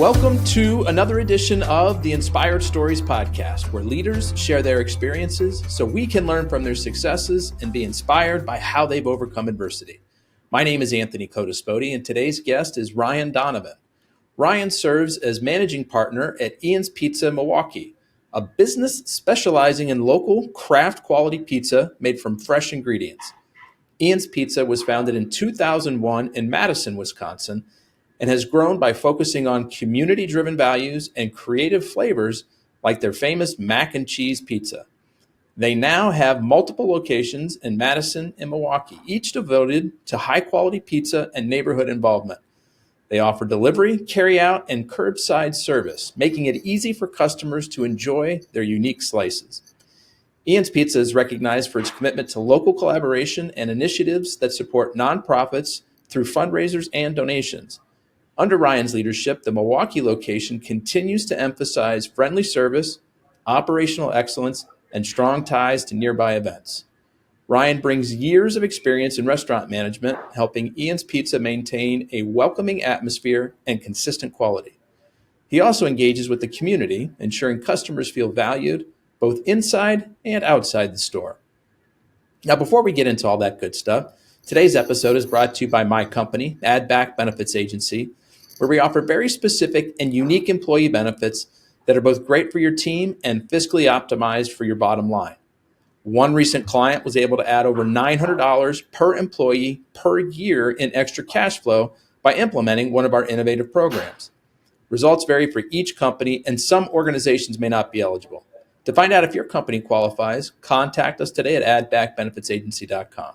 Welcome to another edition of the Inspired Stories podcast, where leaders share their experiences so we can learn from their successes and be inspired by how they've overcome adversity. My name is Anthony Codaspoti, and today's guest is Ryan Donovan. Ryan serves as managing partner at Ian's Pizza Milwaukee, a business specializing in local craft quality pizza made from fresh ingredients. Ian's Pizza was founded in 2001 in Madison, Wisconsin, and has grown by focusing on community-driven values and creative flavors like their famous mac and cheese pizza. They now have multiple locations in Madison and Milwaukee, each devoted to high-quality pizza and neighborhood involvement. They offer delivery, carry-out, and curbside service, making it easy for customers to enjoy their unique slices. Ian's Pizza is recognized for its commitment to local collaboration and initiatives that support nonprofits through fundraisers and donations. Under Ryan's leadership, the Milwaukee location continues to emphasize friendly service, operational excellence, and strong ties to nearby events. Ryan brings years of experience in restaurant management, helping Ian's Pizza maintain a welcoming atmosphere and consistent quality. He also engages with the community, ensuring customers feel valued both inside and outside the store. Now, before we get into all that good stuff, today's episode is brought to you by my company, Add Back Benefits Agency, where we offer very specific and unique employee benefits that are both great for your team and fiscally optimized for your bottom line. One recent client was able to add over $900 per employee per year in extra cash flow by implementing one of our innovative programs. Results vary for each company, and some organizations may not be eligible. To find out if your company qualifies, contact us today at addbackbenefitsagency.com.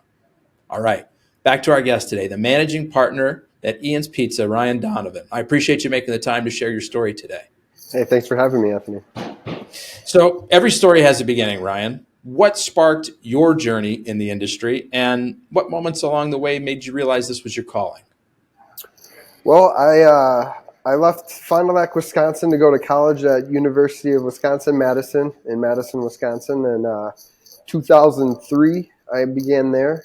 All right, back to our guest today, the managing partner at Ian's Pizza, Ryan Donovan. I appreciate you making the time to share your story today. Hey, thanks for having me, Anthony. So every story has a beginning, Ryan. What sparked your journey in the industry, and what moments along the way made you realize this was your calling? Well, I left Fond du Lac, Wisconsin to go to college at University of Wisconsin-Madison in Madison, Wisconsin. In 2003, I began there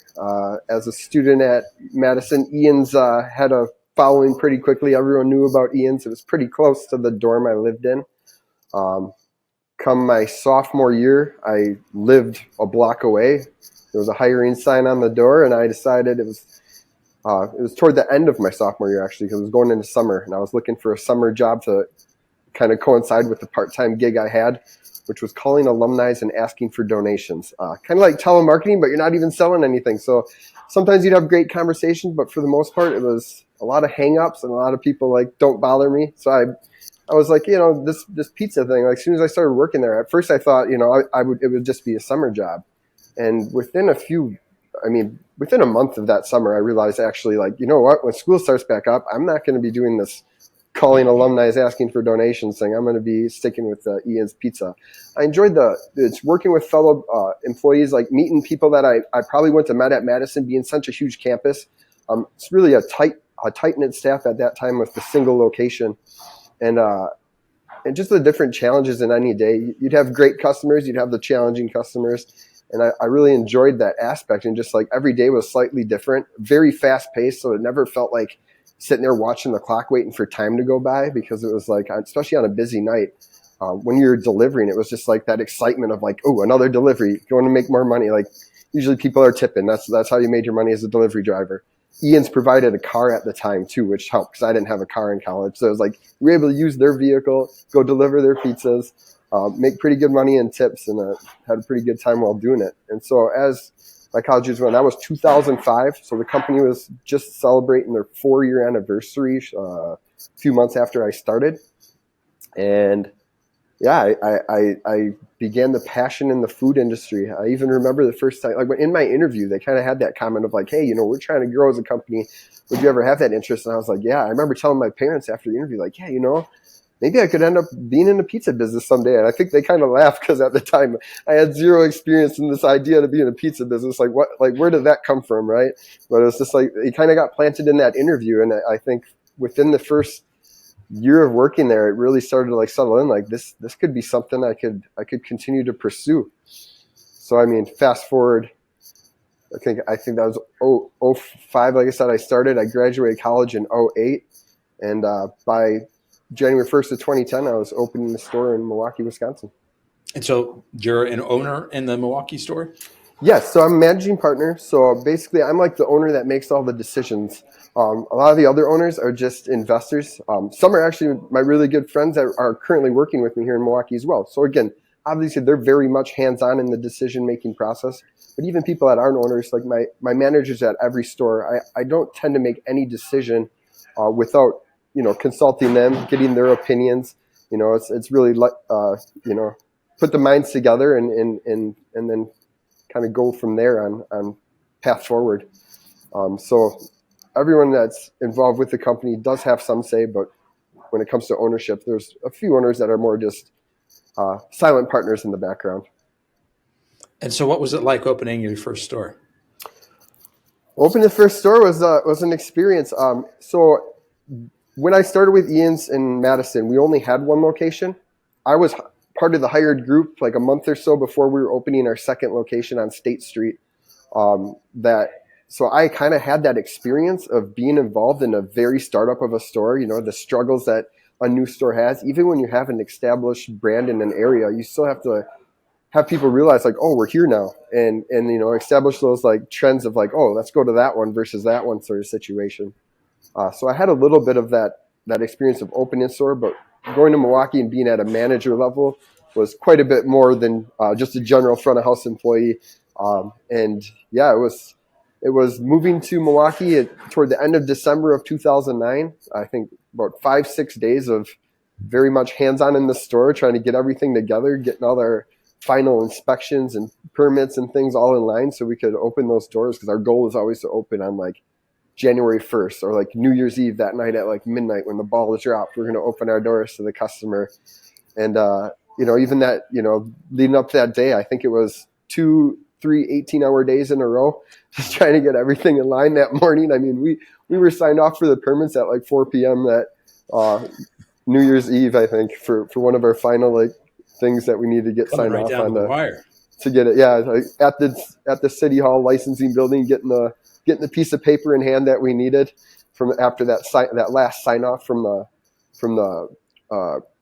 as a student at Madison. Ian's had a following pretty quickly. Everyone knew about Ian's. It was pretty close to the dorm I lived in. Come my sophomore year, I lived a block away. There was a hiring sign on the door, and I decided it was toward the end of my sophomore year, actually, because it was going into summer, and I was looking for a summer job to kind of coincide with the part-time gig I had, which was calling alumni and asking for donations. Kind of like telemarketing, but you're not even selling anything. So sometimes you'd have great conversations, but for the most part, it was a lot of hang-ups, and a lot of people like, don't bother me. So I was like, this pizza thing, like as soon as I started working there, at first I thought, it would just be a summer job. And within a month of that summer, I realized actually, like, you know what, when school starts back up, I'm not going to be doing this calling alumni asking for donations thing. I'm going to be sticking with Ian's Pizza. I enjoyed it's working with fellow employees, like meeting people that I probably wouldn't have met at Madison, being such a huge campus. It's really a tight-knit staff at that time with the single location. And just the different challenges in any day. You'd have great customers, you'd have the challenging customers. And I really enjoyed that aspect. And just like every day was slightly different, very fast paced. So it never felt like sitting there watching the clock waiting for time to go by, because it was like, especially on a busy night, when you're delivering, it was just like that excitement of like, oh, another delivery, going to make more money. Like usually people are tipping. That's how you made your money as a delivery driver. Ian's provided a car at the time too, which helped because I didn't have a car in college. So it was like we were able to use their vehicle, go deliver their pizzas, make pretty good money in tips, and had a pretty good time while doing it. And so as my college years went, that was 2005. So the company was just celebrating their 4-year anniversary a few months after I started. And yeah, I began the passion in the food industry. I even remember the first time, like in my interview, they kind of had that comment of like, hey, we're trying to grow as a company. Would you ever have that interest? And I was like, yeah. I remember telling my parents after the interview, like, yeah, maybe I could end up being in the pizza business someday. And I think they kind of laughed because at the time I had zero experience in this idea to be in a pizza business. Like what, like where did that come from, right? But it was just like it kind of got planted in that interview. And I think within the first year of working there, it really started to like settle in. Like this could be something I could continue to pursue. So I mean, fast forward, I think that was 05. Like I said, I graduated college in 08, and by January 1st of 2010, I was opening the store in Milwaukee, Wisconsin. And so you're an owner in the Milwaukee store? Yes, so I'm a managing partner. So basically, I'm like the owner that makes all the decisions. A lot of the other owners are just investors. Some are actually my really good friends that are currently working with me here in Milwaukee as well. So again, obviously, they're very much hands-on in the decision-making process. But even people that aren't owners, like my managers at every store, I don't tend to make any decision without consulting them, getting their opinions. It's really put the minds together and then kind of go from there on path forward. So everyone that's involved with the company does have some say, but when it comes to ownership, there's a few owners that are more just silent partners in the background. And so what was it like opening your first store? Opening the first store was an experience. So when I started with Ian's in Madison, we only had one location. I was part of the hired group like a month or so before we were opening our second location on State Street. So I kind of had that experience of being involved in a very startup of a store, the struggles that a new store has. Even when you have an established brand in an area, you still have to have people realize like, oh, we're here now, and establish those like trends of like, oh, let's go to that one versus that one sort of situation. So I had a little bit of that experience of opening a store, but going to Milwaukee and being at a manager level was quite a bit more than just a general front of house employee. And yeah, it was moving to Milwaukee toward the end of December of 2009. I think about 5-6 days of very much hands-on in the store, trying to get everything together, getting all our final inspections and permits and things all in line so we could open those doors, because our goal was always to open on like January 1st or like New Year's Eve that night at like midnight when the ball is dropped. We're going to open our doors to the customer. And, even that, leading up to that day, I think it was 2-3 18-hour days in a row, just trying to get everything in line that morning. I mean, we were signed off for the permits at like 4 p.m. that New Year's Eve, I think, for one of our final like things that we need to get Coming signed right off down on to the wire. To get it. Yeah, like at the City Hall licensing building, getting the piece of paper in hand that we needed from after that last sign off from the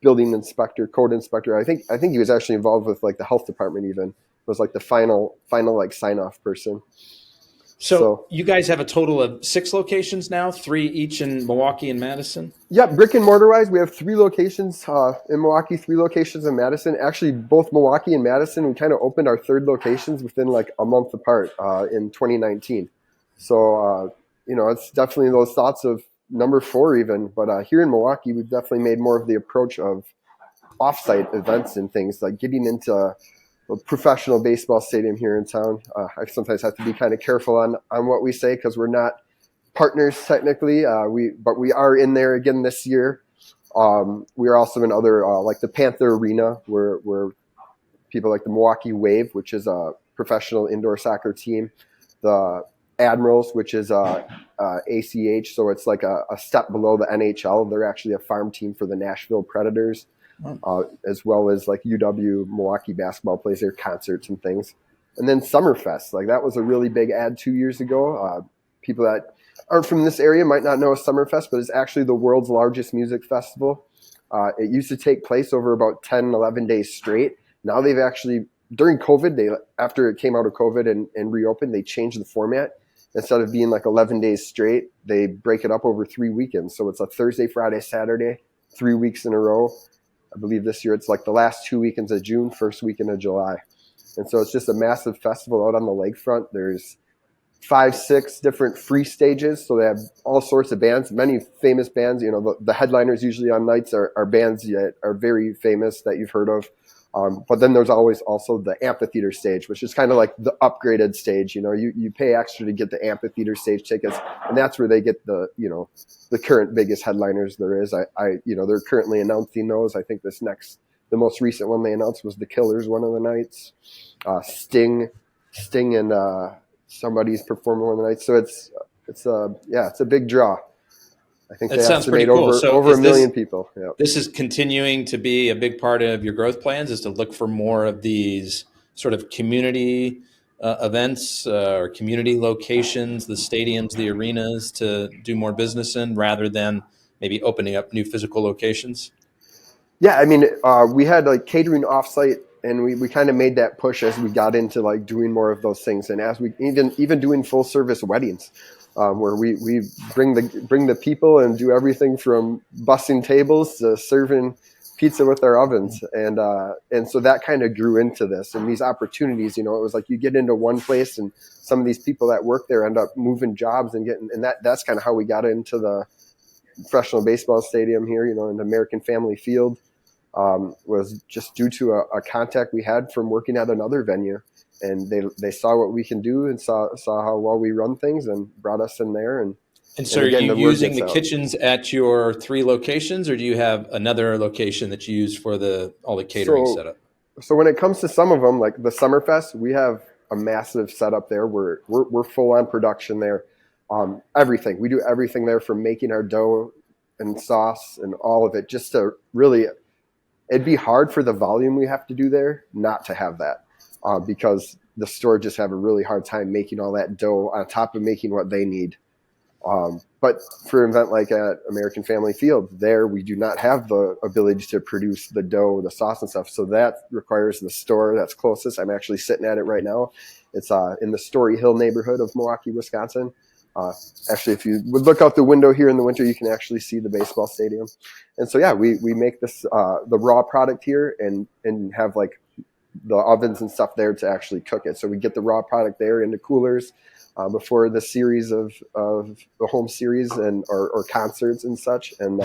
building inspector, code inspector. I think he was actually involved with like the health department. Even was like the final like sign off person. So you guys have a total of 6 locations now, 3 each in Milwaukee and Madison? Yeah, brick and mortar wise, we have 3 locations in Milwaukee, 3 locations in Madison. Actually, both Milwaukee and Madison, we kind of opened our third locations within like a month apart in 2019. So, it's definitely those thoughts of number 4 even. But here in Milwaukee, we've definitely made more of the approach of offsite events and things, like getting into a professional baseball stadium here in town. I sometimes have to be kind of careful on what we say because we're not partners technically. But we are in there again this year. We are also in other like the Panther Arena, where people like the Milwaukee Wave, which is a professional indoor soccer team, the Admirals, which is ACH, so it's like a step below the NHL. They're actually a farm team for the Nashville Predators. As well as like UW-Milwaukee basketball plays their concerts and things. And then Summerfest, like that was a really big ad 2 years ago. People that aren't from this area might not know Summerfest, but it's actually the world's largest music festival. It used to take place over about 10, 11 days straight. Now they've actually, during COVID, after it came out of COVID and reopened, they changed the format. Instead of being like 11 days straight, they break it up over 3 weekends. So it's a Thursday, Friday, Saturday, 3 weeks in a row. I believe this year it's like the last 2 weekends of June, first weekend of July. And so it's just a massive festival out on the lakefront. There's 5-6 different free stages. So they have all sorts of bands, many famous bands. The headliners usually on nights are bands that are very famous that you've heard of. But then there's always also the amphitheater stage, which is kind of like the upgraded stage. You pay extra to get the amphitheater stage tickets, and that's where they get the current biggest headliners there is. They're currently announcing those. I think the most recent one they announced was the Killers one of the nights. Sting and somebody's performing one of the nights. So it's a big draw. I think That they sounds pretty estimate cool. over 1 million people. Yeah. This is continuing to be a big part of your growth plans, is to look for more of these sort of community events or community locations, the stadiums, the arenas, to do more business in, rather than maybe opening up new physical locations? Yeah, I mean, we had like catering offsite, and we kind of made that push as we got into like doing more of those things, and as we even doing full service weddings, where we bring the people and do everything from bussing tables to serving pizza with our ovens, and so that kind of grew into this and these opportunities. You know, it was like you get into one place, and some of these people that work there end up moving jobs and getting, and that's kind of how we got into the professional baseball stadium here. You know, in the American Family Field. Was just due to a contact we had from working at another venue, and they saw what we can do and saw how well we run things and brought us in there. And so, And are again, you the word using gets the out. kitchens at your 3 locations, or do you have another location that you use for all the catering setup? So when it comes to some of them, like the Summerfest, we have a massive setup there. We're full on production there. Everything we do, everything there from making our dough and sauce and all of it, just to really. It'd be hard for the volume we have to do there not to have that, because the store just have a really hard time making all that dough on top of making what they need. But for an event like at American Family Field, there we do not have the ability to produce the dough, the sauce and stuff. So that requires the store that's closest. I'm actually sitting at it right now. It's in the Story Hill neighborhood of Milwaukee, Wisconsin. Actually, if you would look out the window here in the winter, you can actually see the baseball stadium. And so, yeah, we make this the raw product here and have like the ovens and stuff there to actually cook it. So we get the raw product there into coolers before the series of the home series and or concerts and such, and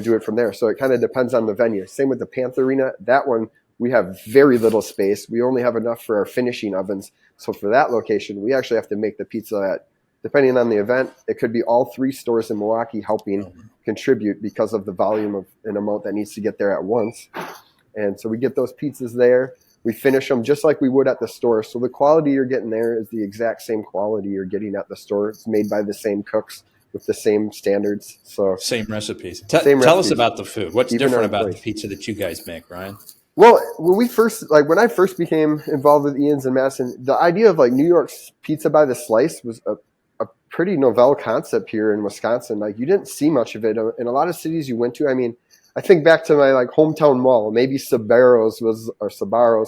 do it from there. So it kind of depends on the venue. Same with the Panther Arena. That one, we have very little space. We only have enough for our finishing ovens. So for that location, we actually have to make the pizza at, depending on the event, it could be all 3 stores in Milwaukee helping contribute because of the volume of an amount that needs to get there at once. And so we get those pizzas there. We finish them just like we would at the store. So the quality you're getting there is the exact same quality you're getting at the store. It's made by the same cooks with the same standards. So same recipes. Tell us about the food. What's different about the pizza that you guys make, Ryan? Well, when I first became involved with Ian's and Madison, the idea of like New York's pizza by the slice was a pretty novel concept here in Wisconsin. Like you didn't see much of it in a lot of cities you went to. I mean, I think back to my like hometown mall, maybe Sabaros,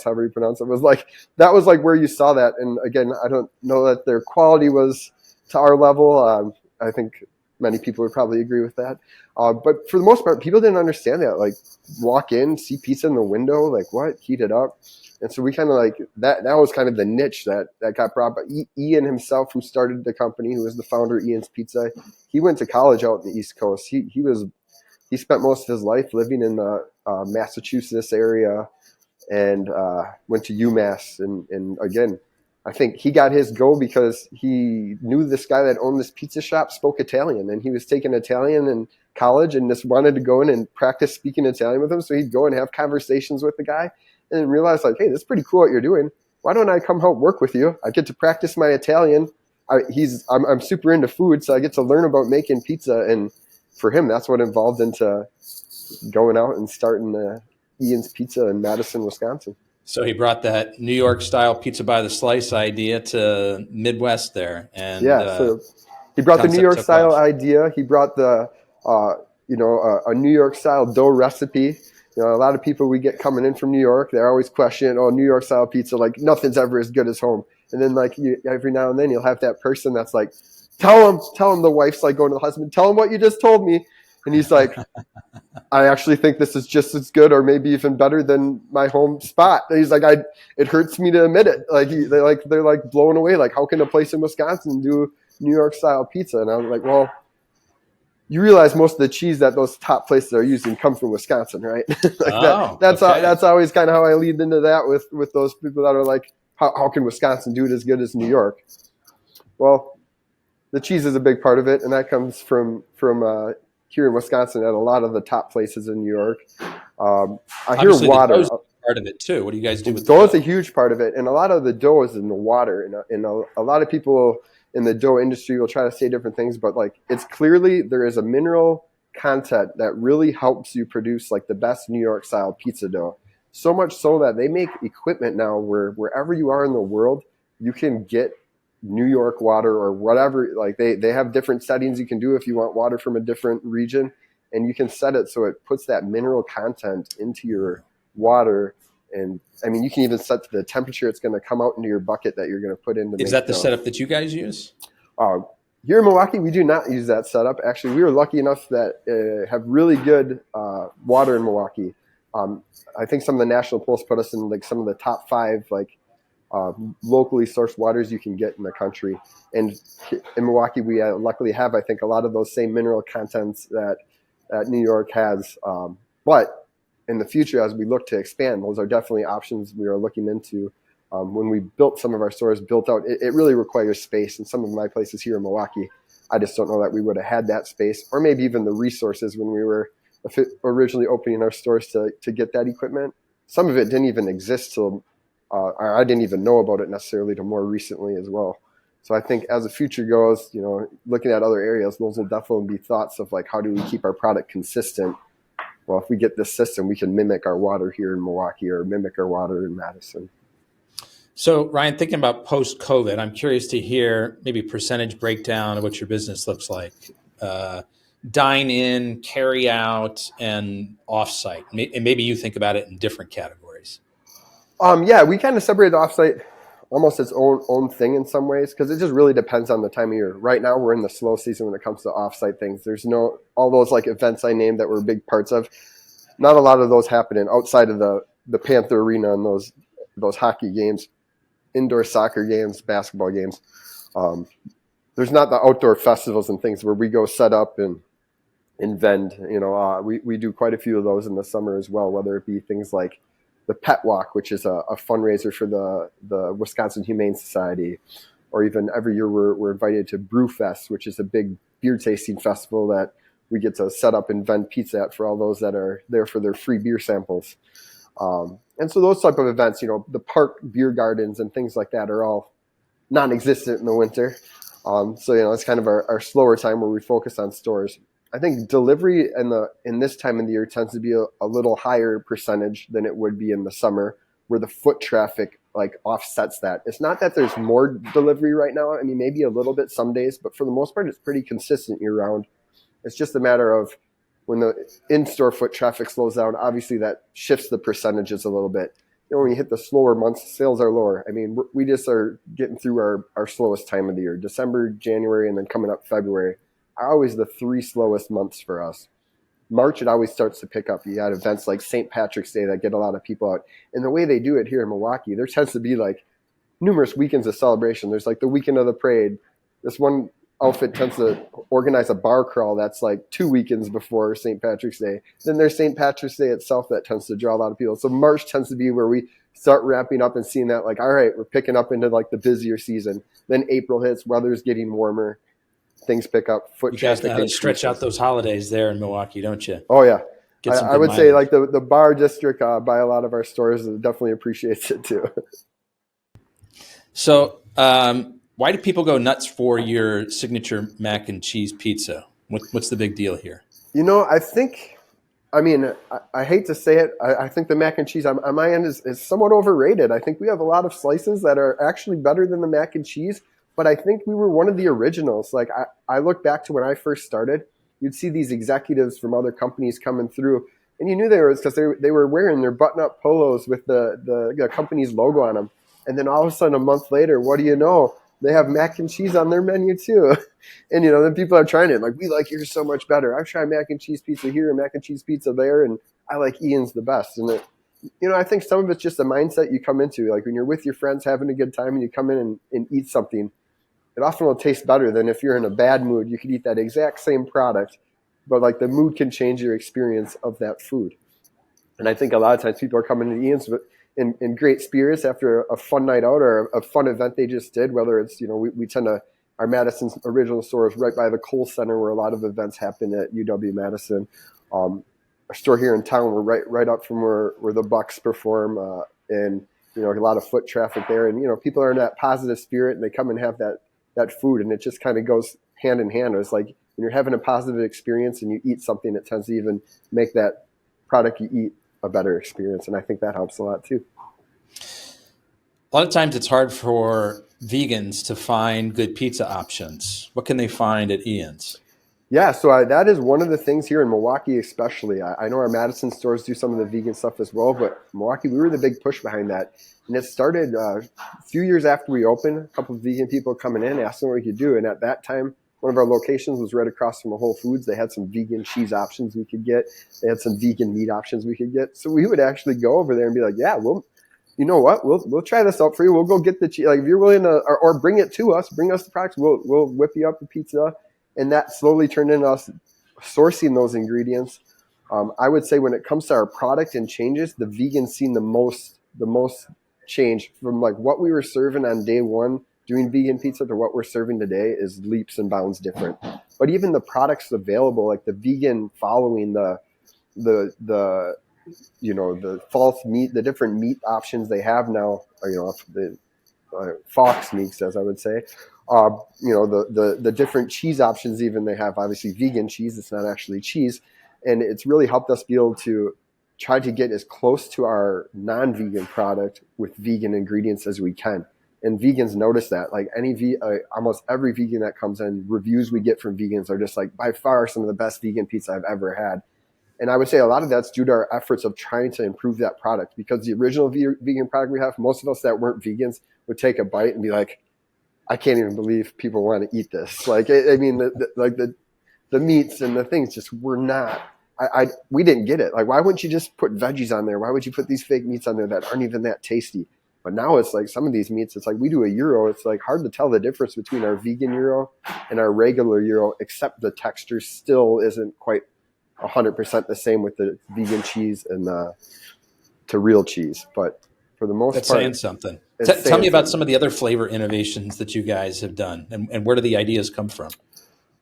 however you pronounce it, was like, that was like where you saw that. And again, I don't know that their quality was to our level. I think many people would probably agree with that. But for the most part, people didn't understand that. Like walk in, see pizza in the window, like what? Heat it up. And so we kind of like that was kind of the niche that got brought by Ian himself, who started the company, who was the founder of Ian's Pizza. He went to college out in the East Coast. He spent most of his life living in the Massachusetts area, and went to UMass. And again, I think he got his go because he knew this guy that owned this pizza shop spoke Italian, and he was taking Italian in college and just wanted to go in and practice speaking Italian with him. So he'd go and have conversations with the guy and realize like, hey, this is pretty cool what you're doing. Why don't I come help work with you? I get to practice my Italian. I'm super into food, so I get to learn about making pizza. And for him, that's what involved into going out and starting Ian's Pizza in Madison, Wisconsin. So he brought that New York style pizza by the slice idea to Midwest there, and so he brought the New York style idea. He brought the a New York style dough recipe. You know, a lot of people we get coming in from New York, they're always questioning, New York style pizza, like nothing's ever as good as home. And then like every now and then you'll have that person that's like, tell him, the wife's like going to the husband, tell him what you just told me. And he's like, I actually think this is just as good or maybe even better than my home spot. And he's like, it hurts me to admit it. Like they're like blown away. Like, how can a place in Wisconsin do New York style pizza? And I was like, well, you realize most of the cheese that those top places are using come from Wisconsin, right? That's always kind of how I lead into that with those people that are like, how can Wisconsin do it as good as New York? Well, the cheese is a big part of it, and that comes from here in Wisconsin at a lot of the top places in New York. I hear water. The dough's part of it too. What do you guys do with the dough? Is a huge part of it, and a lot of the dough is in the water. And a lot of people in the dough industry will try to say different things, but like it's clearly there is a mineral content that really helps you produce like the best New York style pizza dough. So much so that they make equipment now where wherever you are in the world, you can get New York water or whatever. Like they have different settings you can do if you want water from a different region, and you can set it so it puts that mineral content into your water. And I mean, you can even set the temperature it's going to come out into your bucket that you're going to put in to Is make that the setup that you guys use? Here in Milwaukee, we do not use that setup. Actually, we were lucky enough that have really good water in Milwaukee. I think some of the national polls put us in like some of the top 5 like locally sourced waters you can get in the country. And in Milwaukee, we luckily have, I think, a lot of those same mineral contents that New York has. But in the future, as we look to expand, those are definitely options we are looking into. When we built some of our stores, built out, it really requires space. And some of my places here in Milwaukee, I just don't know that we would have had that space or maybe even the resources when we were originally opening our stores to get that equipment. Some of it didn't even exist till I didn't even know about it necessarily till more recently as well. So I think as the future goes, looking at other areas, those will definitely be thoughts of like, how do we keep our product consistent? Well, if we get this system, we can mimic our water here in Milwaukee or mimic our water in Madison. So, Ryan, thinking about post-COVID, I'm curious to hear maybe percentage breakdown of what your business looks like. Dine in, carry out, and offsite. And maybe you think about it in different categories. Yeah, we kind of separated offsite almost its own thing in some ways because it just really depends on the time of year. Right now, we're in the slow season when it comes to offsite things. There's all those like events I named that were big parts of. Not a lot of those happening outside of the Panther Arena and those hockey games, indoor soccer games, basketball games. There's not the outdoor festivals and things where we go set up and vend. We do quite a few of those in the summer as well, whether it be things like the Pet Walk, which is a fundraiser for the Wisconsin Humane Society, or even every year we're invited to Brew Fest, which is a big beer tasting festival that we get to set up and vend pizza at for all those that are there for their free beer samples. And so those type of events, the park beer gardens and things like that are all non-existent in the winter. So, it's kind of our slower time where we focus on stores. I think delivery in this time of the year tends to be a little higher percentage than it would be in the summer, where the foot traffic like offsets that. It's not that there's more delivery right now. I mean, maybe a little bit some days, but for the most part, it's pretty consistent year round. It's just a matter of when the in-store foot traffic slows down, obviously that shifts the percentages a little bit. When you hit the slower months, sales are lower. I mean, we just are getting through our slowest time of the year. December, January, and then coming up February are always the 3 slowest months for us. March, it always starts to pick up. You got events like St. Patrick's Day that get a lot of people out. And the way they do it here in Milwaukee, there tends to be like numerous weekends of celebration. There's like the weekend of the parade. This one outfit tends to organize a bar crawl that's like 2 weekends before St. Patrick's Day. Then there's St. Patrick's Day itself that tends to draw a lot of people. So March tends to be where we start wrapping up and seeing that like, all right, we're picking up into like the busier season. Then April hits, weather's getting warmer, things pick up, foot traffic. You guys know how to stretch out those holidays there in Milwaukee, don't you? Oh, yeah. I would mileage. say like the bar district by a lot of our stores definitely appreciates it too. So, why do people go nuts for your signature mac and cheese pizza? What's the big deal here? I hate to say it. I think the mac and cheese on my end is somewhat overrated. I think we have a lot of slices that are actually better than the mac and cheese, but I think we were one of the originals. Like I look back to when I first started, you'd see these executives from other companies coming through, and you knew they were because they were wearing their button-up polos with the company's logo on them. And then all of a sudden, a month later, what do you know? They have mac and cheese on their menu too. And, then people are trying it. Like, we like yours so much better. I've tried mac and cheese pizza here and mac and cheese pizza there, and I like Ian's the best. And, I think some of it's just a mindset you come into. Like when you're with your friends having a good time and you come in and eat something, it often will taste better than if you're in a bad mood. You could eat that exact same product, but like the mood can change your experience of that food. And I think a lot of times people are coming to Ian's in great spirits after a fun night out or a fun event they just did, whether it's, we tend to, our Madison's original store is right by the Kohl Center where a lot of events happen at UW-Madison. Our store here in town, we're right up from where the Bucks perform, and, a lot of foot traffic there. And, people are in that positive spirit and they come and have that food, and it just kind of goes hand in hand. It's like when you're having a positive experience and you eat something, it tends to even make that product you eat a better experience. And I think that helps a lot too. A lot of times it's hard for vegans to find good pizza options. What can they find at Ian's? Yeah, so that is one of the things here in Milwaukee, especially. I know our Madison stores do some of the vegan stuff as well, but Milwaukee, we were the big push behind that. And it started a few years after we opened, a couple of vegan people coming in, asking what we could do. And at that time, one of our locations was right across from a Whole Foods. They had some vegan cheese options we could get. They had some vegan meat options we could get. So we would actually go over there and be like, yeah, well, you know what? We'll try this out for you. We'll go get the cheese. Like if you're willing to, or bring it to us, bring us the products. We'll whip you up the pizza. And that slowly turned into us sourcing those ingredients. I would say when it comes to our product and changes, the vegans seen the most change from like what we were serving on day one doing vegan pizza to what we're serving today is leaps and bounds different. But even the products available, like the vegan following the the false meat, the different meat options they have now, the fox meats, as I would say. The different cheese options even they have, obviously vegan cheese, it's not actually cheese. And it's really helped us be able to try to get as close to our non-vegan product with vegan ingredients as we can. And vegans notice that. Like almost every vegan that comes in, reviews we get from vegans are just like by far some of the best vegan pizza I've ever had. And I would say a lot of that's due to our efforts of trying to improve that product, because the original vegan product we have, most of us that weren't vegans would take a bite and be like, I can't even believe people want to eat this. Like, I mean, the meats and the things just were not, we didn't get it. Like, why wouldn't you just put veggies on there? Why would you put these fake meats on there that aren't even that tasty? But now it's like some of these meats, it's like we do a gyro. It's like hard to tell the difference between our vegan gyro and our regular gyro, except the texture still isn't quite 100% the same with the vegan cheese and to real cheese. But for the most That's part, saying something. Tell me about some of the other flavor innovations that you guys have done, and where do the ideas come from?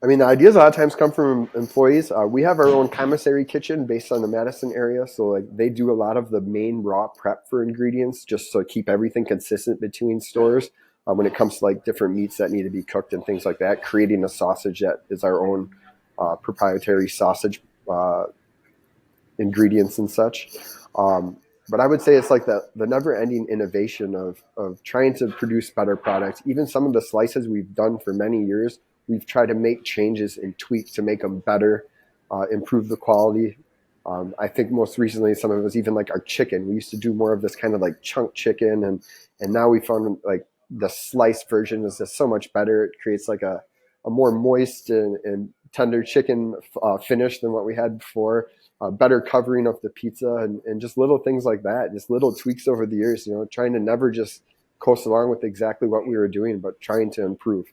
I mean, the ideas a lot of times come from employees. We have our own commissary kitchen based on the Madison area. So like they do a lot of the main raw prep for ingredients just to keep everything consistent between stores. When it comes to like different meats that need to be cooked and things like that, creating a sausage that is our own proprietary sausage ingredients and such. But I would say it's like the never-ending innovation of trying to produce better products. Even some of the slices we've done for many years, we've tried to make changes and tweaks to make them better, improve the quality. I think most recently, some of us, even like our chicken, we used to do more of this kind of like chunk chicken, and now we found like the sliced version is just so much better. It creates like a more moist and tender chicken finish than what we had before. Better covering of the pizza and just little things like that, just little tweaks over the years, trying to never just coast along with exactly what we were doing, but trying to improve.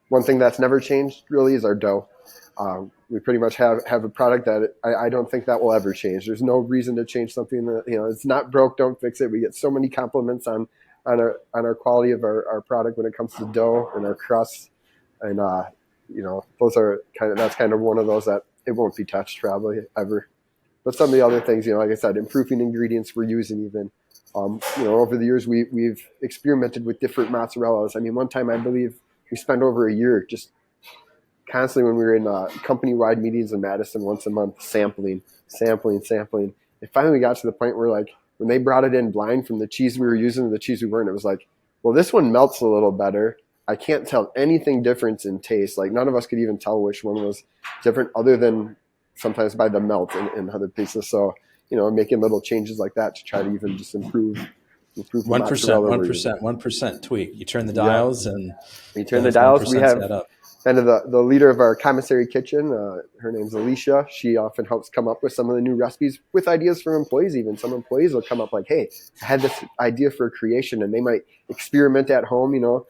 One thing that's never changed really is our dough. We pretty much have a product that I don't think that will ever change. There's no reason to change something that, it's not broke, don't fix it. We get so many compliments on our quality of our product when it comes to dough and our crust. And, that's kind of one of those that it won't be touched probably ever. But some of the other things, like I said, improving ingredients we're using even. Over the years, we've experimented with different mozzarellas. I mean, one time I believe we spent over a year just constantly when we were in company-wide meetings in Madison once a month, sampling. And finally we got to the point where like when they brought it in blind from the cheese we were using to the cheese we weren't, it was like, well, this one melts a little better. I can't tell anything different in taste. Like none of us could even tell which one was different other than sometimes by the melt in other pieces. So, making little changes like that to try to even just improve 1%, 1% tweak. You turn the dials and we turn the dials. We have kind of the leader of our commissary kitchen. Her name's Alicia. She often helps come up with some of the new recipes with ideas from employees. Even some employees will come up like, hey, I had this idea for a creation, and they might experiment at home,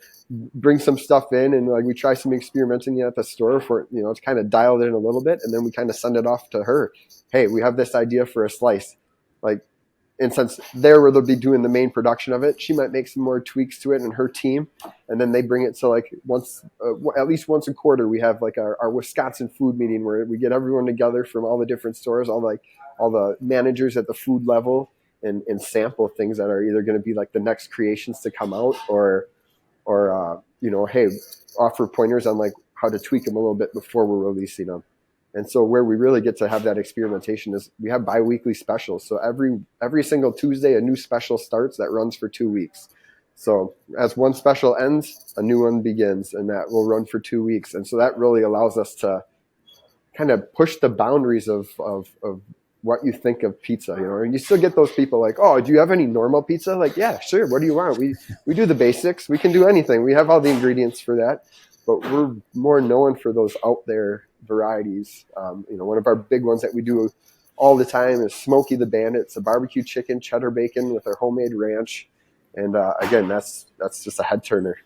bring some stuff in, and like we try some experimenting at the store for, to kind of dial it in a little bit, and then we kind of send it off to her. Hey, we have this idea for a slice. Like, and since where they'll be doing the main production of it, she might make some more tweaks to it and her team, and then they bring it to like at least once a quarter we have like our Wisconsin food meeting where we get everyone together from all the different stores, all the managers at the food level, and sample things that are either going to be like the next creations to come out or hey, offer pointers on like how to tweak them a little bit before we're releasing them. And so where we really get to have that experimentation is we have biweekly specials. So every single Tuesday, a new special starts that runs for 2 weeks. So as one special ends, a new one begins, and that will run for 2 weeks. And so that really allows us to kind of push the boundaries of what you think of pizza, and you still get those people like, oh, do you have any normal pizza? Like, yeah, sure. What do you want? We do the basics. We can do anything. We have all the ingredients for that, but we're more known for those out there varieties. One of our big ones that we do all the time is Smokey the Bandit. It's a barbecue chicken, cheddar bacon with our homemade ranch. And again, that's just a head turner.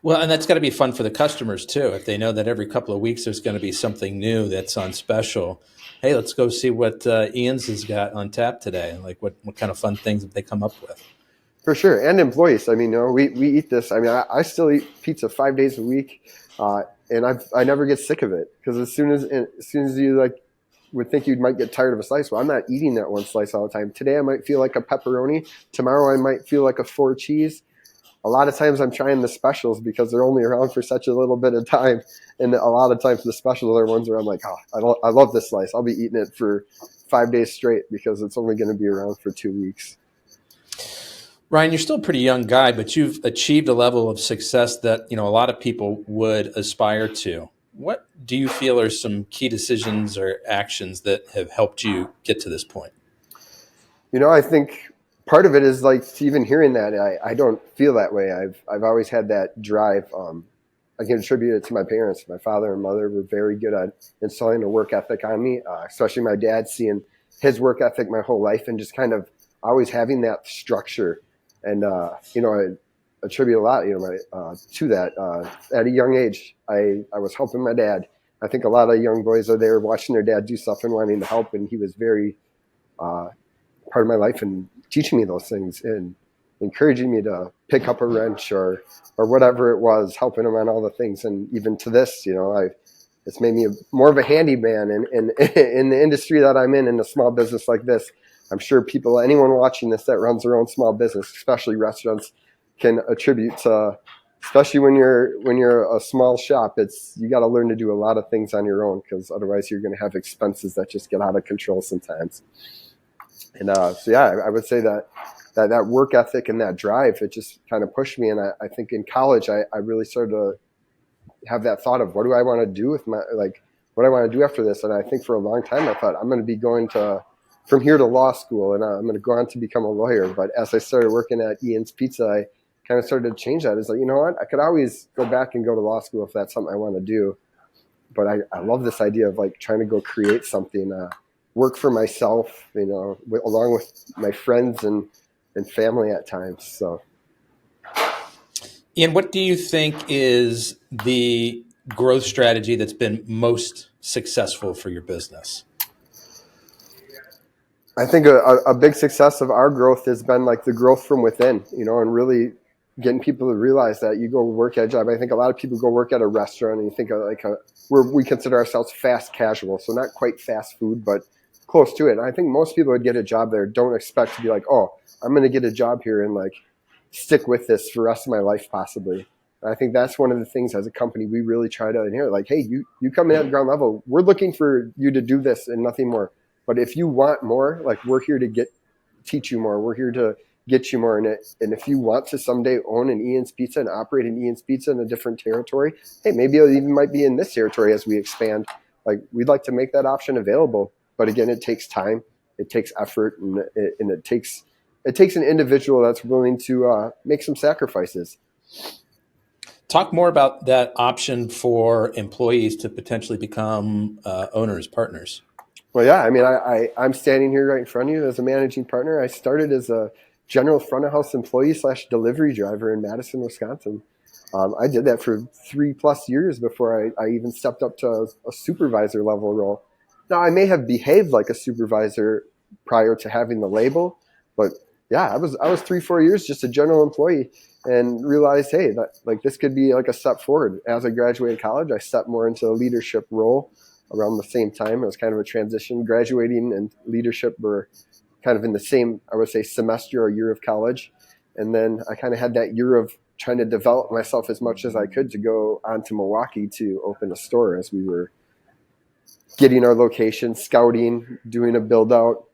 Well, and that's got to be fun for the customers too. If they know that every couple of weeks there's going to be something new that's on special. Hey, let's go see what Ian's has got on tap today. Like what kind of fun things have they come up with? For sure. And employees. I mean, we eat this. I mean, I still eat pizza 5 days a week. And I never get sick of it, because as soon as you like would think you might get tired of a slice, well, I'm not eating that one slice all the time. Today I might feel like a pepperoni. Tomorrow I might feel like a 4 cheese. A lot of times I'm trying the specials because they're only around for such a little bit of time. And a lot of times the specials are ones where I'm like, oh, I love this slice. I'll be eating it for 5 days straight because it's only going to be around for 2 weeks. Ryan, you're still a pretty young guy, but you've achieved a level of success that, a lot of people would aspire to. What do you feel are some key decisions or actions that have helped you get to this point? I think part of it is like, even hearing that, I don't feel that way. I've always had that drive. I can attribute it to my parents. My father and mother were very good at instilling a work ethic on me, especially my dad, seeing his work ethic my whole life and just kind of always having that structure. And, I attribute a lot, to that. At a young age, I was helping my dad. I think a lot of young boys are there watching their dad do stuff and wanting to help. And he was very part of my life and teaching me those things and encouraging me to pick up a wrench or whatever it was, helping him on all the things. And even to this, it's made me more of a handyman in the industry that I'm in a small business like this. I'm sure anyone watching this that runs their own small business, especially restaurants, can attribute to, especially when you're a small shop, you got to learn to do a lot of things on your own, because otherwise you're going to have expenses that just get out of control sometimes. And I would say that work ethic and that drive, it just kind of pushed me. And I think in college, I really started to have that thought of, what do I want to do with what do I want to do after this? And I think for a long time, I thought, I'm going to be going from here to law school, and I'm going to go on to become a lawyer. But as I started working at Ian's Pizza, I kind of started to change that. It's like, you know what? I could always go back and go to law school if that's something I want to do. But I love this idea of like trying to go create something, work for myself, along with my friends and family at times. So, Ian, what do you think is the growth strategy that's been most successful for your business? I think a big success of our growth has been like the growth from within, and really getting people to realize that you go work at a job. I think a lot of people go work at a restaurant and you think of we consider ourselves fast casual. So not quite fast food, but close to it. And I think most people would get a job there don't expect to be like, oh, I'm going to get a job here and like stick with this for the rest of my life, possibly. And I think that's one of the things as a company we really try to inherit. Like, hey, you come in at the ground level. We're looking for you to do this and nothing more. But if you want more, like, we're here to teach you more. We're here to get you more in it. And if you want to someday own an Ian's Pizza and operate an Ian's Pizza in a different territory, hey, maybe it even might be in this territory as we expand. Like, we'd like to make that option available. But again, it takes time, it takes effort, and it takes an individual that's willing to make some sacrifices. Talk more about that option for employees to potentially become owners, partners. Well, yeah, I mean, I'm standing here right in front of you as a managing partner. I started as a general front of house employee / delivery driver in Madison, Wisconsin. I did that for 3+ years before I even stepped up to a supervisor level role. Now, I may have behaved like a supervisor prior to having the label, but yeah, I was 3-4 years just a general employee and realized, hey, this could be like a step forward. As I graduated college, I stepped more into a leadership role. Around the same time, it was kind of a transition. Graduating and leadership were kind of in the same, I would say, semester or year of college. And then I kind of had that year of trying to develop myself as much as I could to go on to Milwaukee to open a store as we were getting our location, scouting, doing a build out.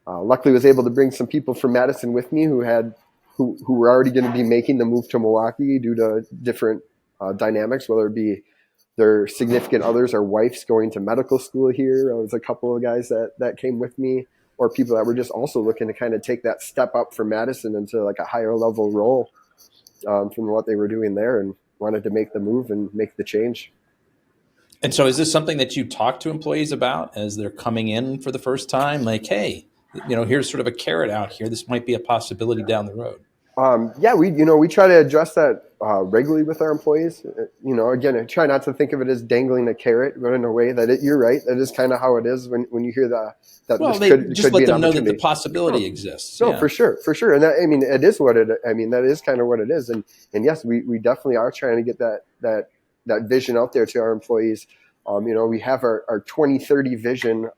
Luckily, was able to bring some people from Madison with me who had who were already going to be making the move to Milwaukee due to different dynamics, whether it be their significant others or wives going to medical school here. There was a couple of guys that came with me, or people that were just also looking to kind of take that step up from Madison into like a higher level role from what they were doing there, and wanted to make the move and make the change. And so is this something that you talk to employees about as they're coming in for the first time? Like, hey, here's sort of a carrot out here. This might be a possibility down the road. Yeah, we try to address that regularly with our employees. Again, I try not to think of it as dangling a carrot, but in a way that you're right. That is kind of how it is when you hear that Well, this they just could be let an them know that the opportunity. possibility exists. No, Yeah. for sure. And that, it is what it. That is kind of what it is. And yes, we definitely are trying to get that vision out there to our employees. We have our 2030 vision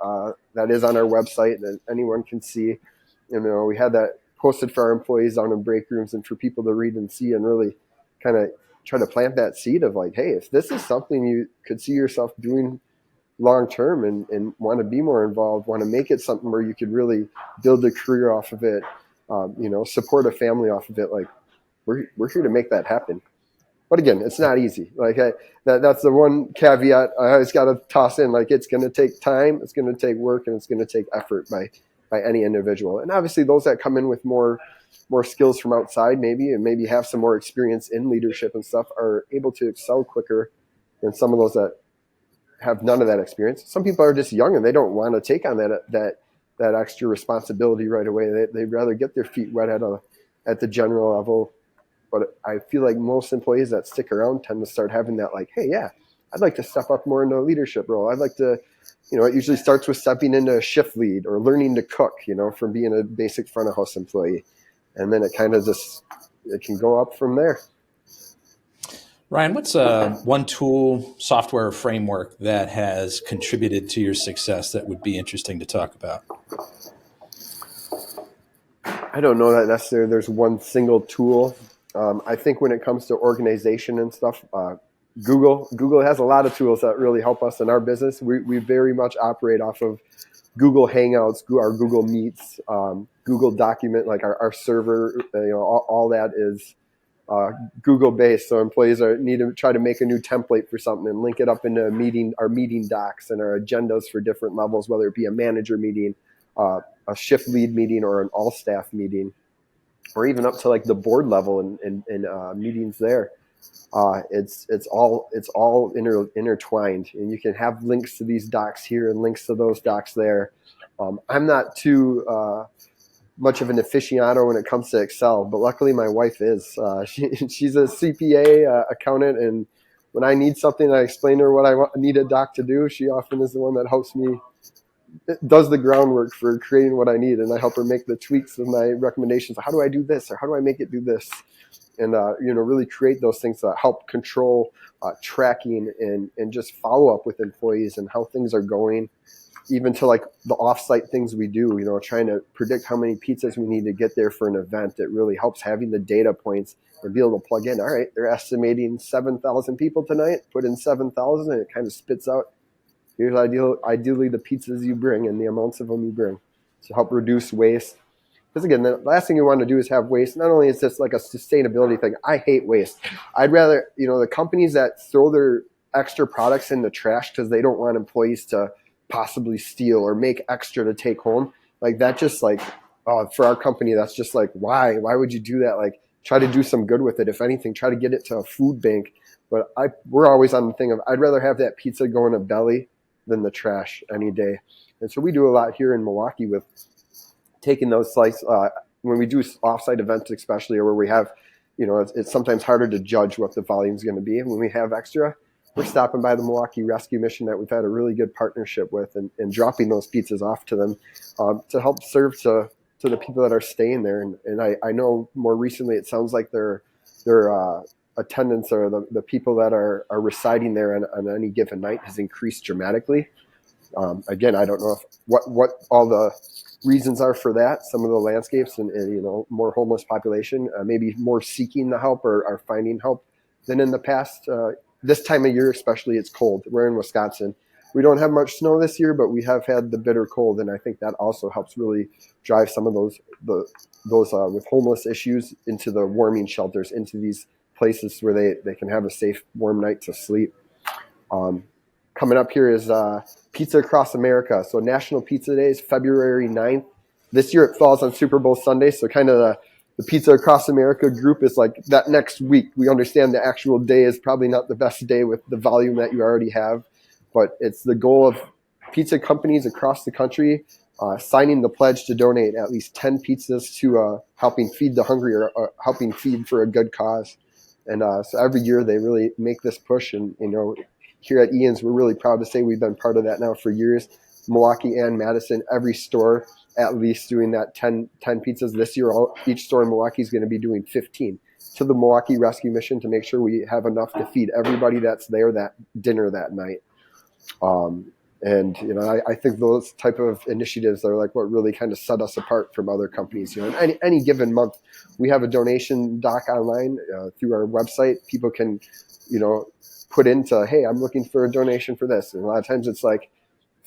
that is on our website that anyone can see. We had that posted for our employees down in break rooms and for people to read and see, and really kind of try to plant that seed of like, hey, if this is something you could see yourself doing long term and want to be more involved, want to make it something where you could really build a career off of it, support a family off of it, like we're here to make that happen. But again, it's not easy. Like that's the one caveat I always got to toss in. Like, it's going to take time, it's going to take work, and it's going to take effort by any individual. And obviously those that come in with more skills from outside and maybe have some more experience in leadership and stuff are able to excel quicker than some of those that have none of that experience. Some people are just young and they don't want to take on that extra responsibility right away. They'd rather get their feet wet at the general level. But I feel like most employees that stick around tend to start having that, like, hey, yeah, I'd like to step up more into a leadership role. I'd like to, it usually starts with stepping into a shift lead or learning to cook, from being a basic front of house employee. And then it kind of it can go up from there. Ryan, what's one tool, software, or framework that has contributed to your success that would be interesting to talk about? I don't know that necessarily there's one single tool. I think when it comes to organization and stuff, Google has a lot of tools that really help us in our business. We very much operate off of Google Hangouts, our Google Meets, Google Document, like our server, all that is Google based. So employees need to try to make a new template for something and link it up into our meeting docs and our agendas for different levels, whether it be a manager meeting, a shift lead meeting, or an all staff meeting, or even up to like the board level and meetings there. It's all intertwined, and you can have links to these docs here and links to those docs there. I'm not too much of an aficionado when it comes to Excel, but luckily my wife is. She's a CPA accountant, and when I need something, I explain to her what I need a doc to do. She often is the one that helps me, does the groundwork for creating what I need, and I help her make the tweaks of my recommendations. How do I do this, or how do I make it do this? And really create those things that help control tracking and just follow up with employees and how things are going, even to like the offsite things we do. Trying to predict how many pizzas we need to get there for an event. It really helps having the data points and be able to plug in. All right, they're estimating 7,000 people tonight. Put in 7,000, and it kind of spits out, here's ideally the pizzas you bring and the amounts of them you bring to help reduce waste. Because again, the last thing you want to do is have waste. Not only is this like a sustainability thing, I hate waste. I'd rather, the companies that throw their extra products in the trash because they don't want employees to possibly steal or make extra to take home. Like that, just like, for our company, that's just like, why would you do that? Like, try to do some good with it. If anything, try to get it to a food bank. But we're always on the thing of, I'd rather have that pizza go in a belly than the trash any day. And so we do a lot here in Milwaukee with taking those slices when we do offsite events, especially, or where we have, it's sometimes harder to judge what the volume is going to be. And when we have extra, we're stopping by the Milwaukee Rescue Mission that we've had a really good partnership with, and dropping those pizzas off to them to help serve to the people that are staying there. And I know more recently, it sounds like their attendance, or the people that are residing there on any given night, has increased dramatically. Again, I don't know what all the reasons are for that. Some of the landscapes and more homeless population, maybe more seeking the help or are finding help than in the past. This time of year, especially, it's cold. We're in Wisconsin. we don't have much snow this year, but we have had the bitter cold, and I think that also helps really drive some of those with homeless issues into the warming shelters, into these places where they can have a safe, warm night to sleep. Coming up here is Pizza Across America. So National Pizza Day is February 9th. This year it falls on Super Bowl Sunday, so kind of the Pizza Across America group is like that next week. We understand the actual day is probably not the best day with the volume that you already have, but it's the goal of pizza companies across the country signing the pledge to donate at least 10 pizzas to helping feed the hungry or helping feed for a good cause. And so every year they really make this push, and here at Ian's, we're really proud to say we've been part of that now for years. Milwaukee and Madison, every store at least doing that 10 pizzas. This year, each store in Milwaukee is going to be doing 15 to the Milwaukee Rescue Mission to make sure we have enough to feed everybody that's there that dinner that night. And I think those type of initiatives are like what really kind of set us apart from other companies. In any given month, we have a donation doc online through our website. People can, put into, hey, I'm looking for a donation for this. And a lot of times it's like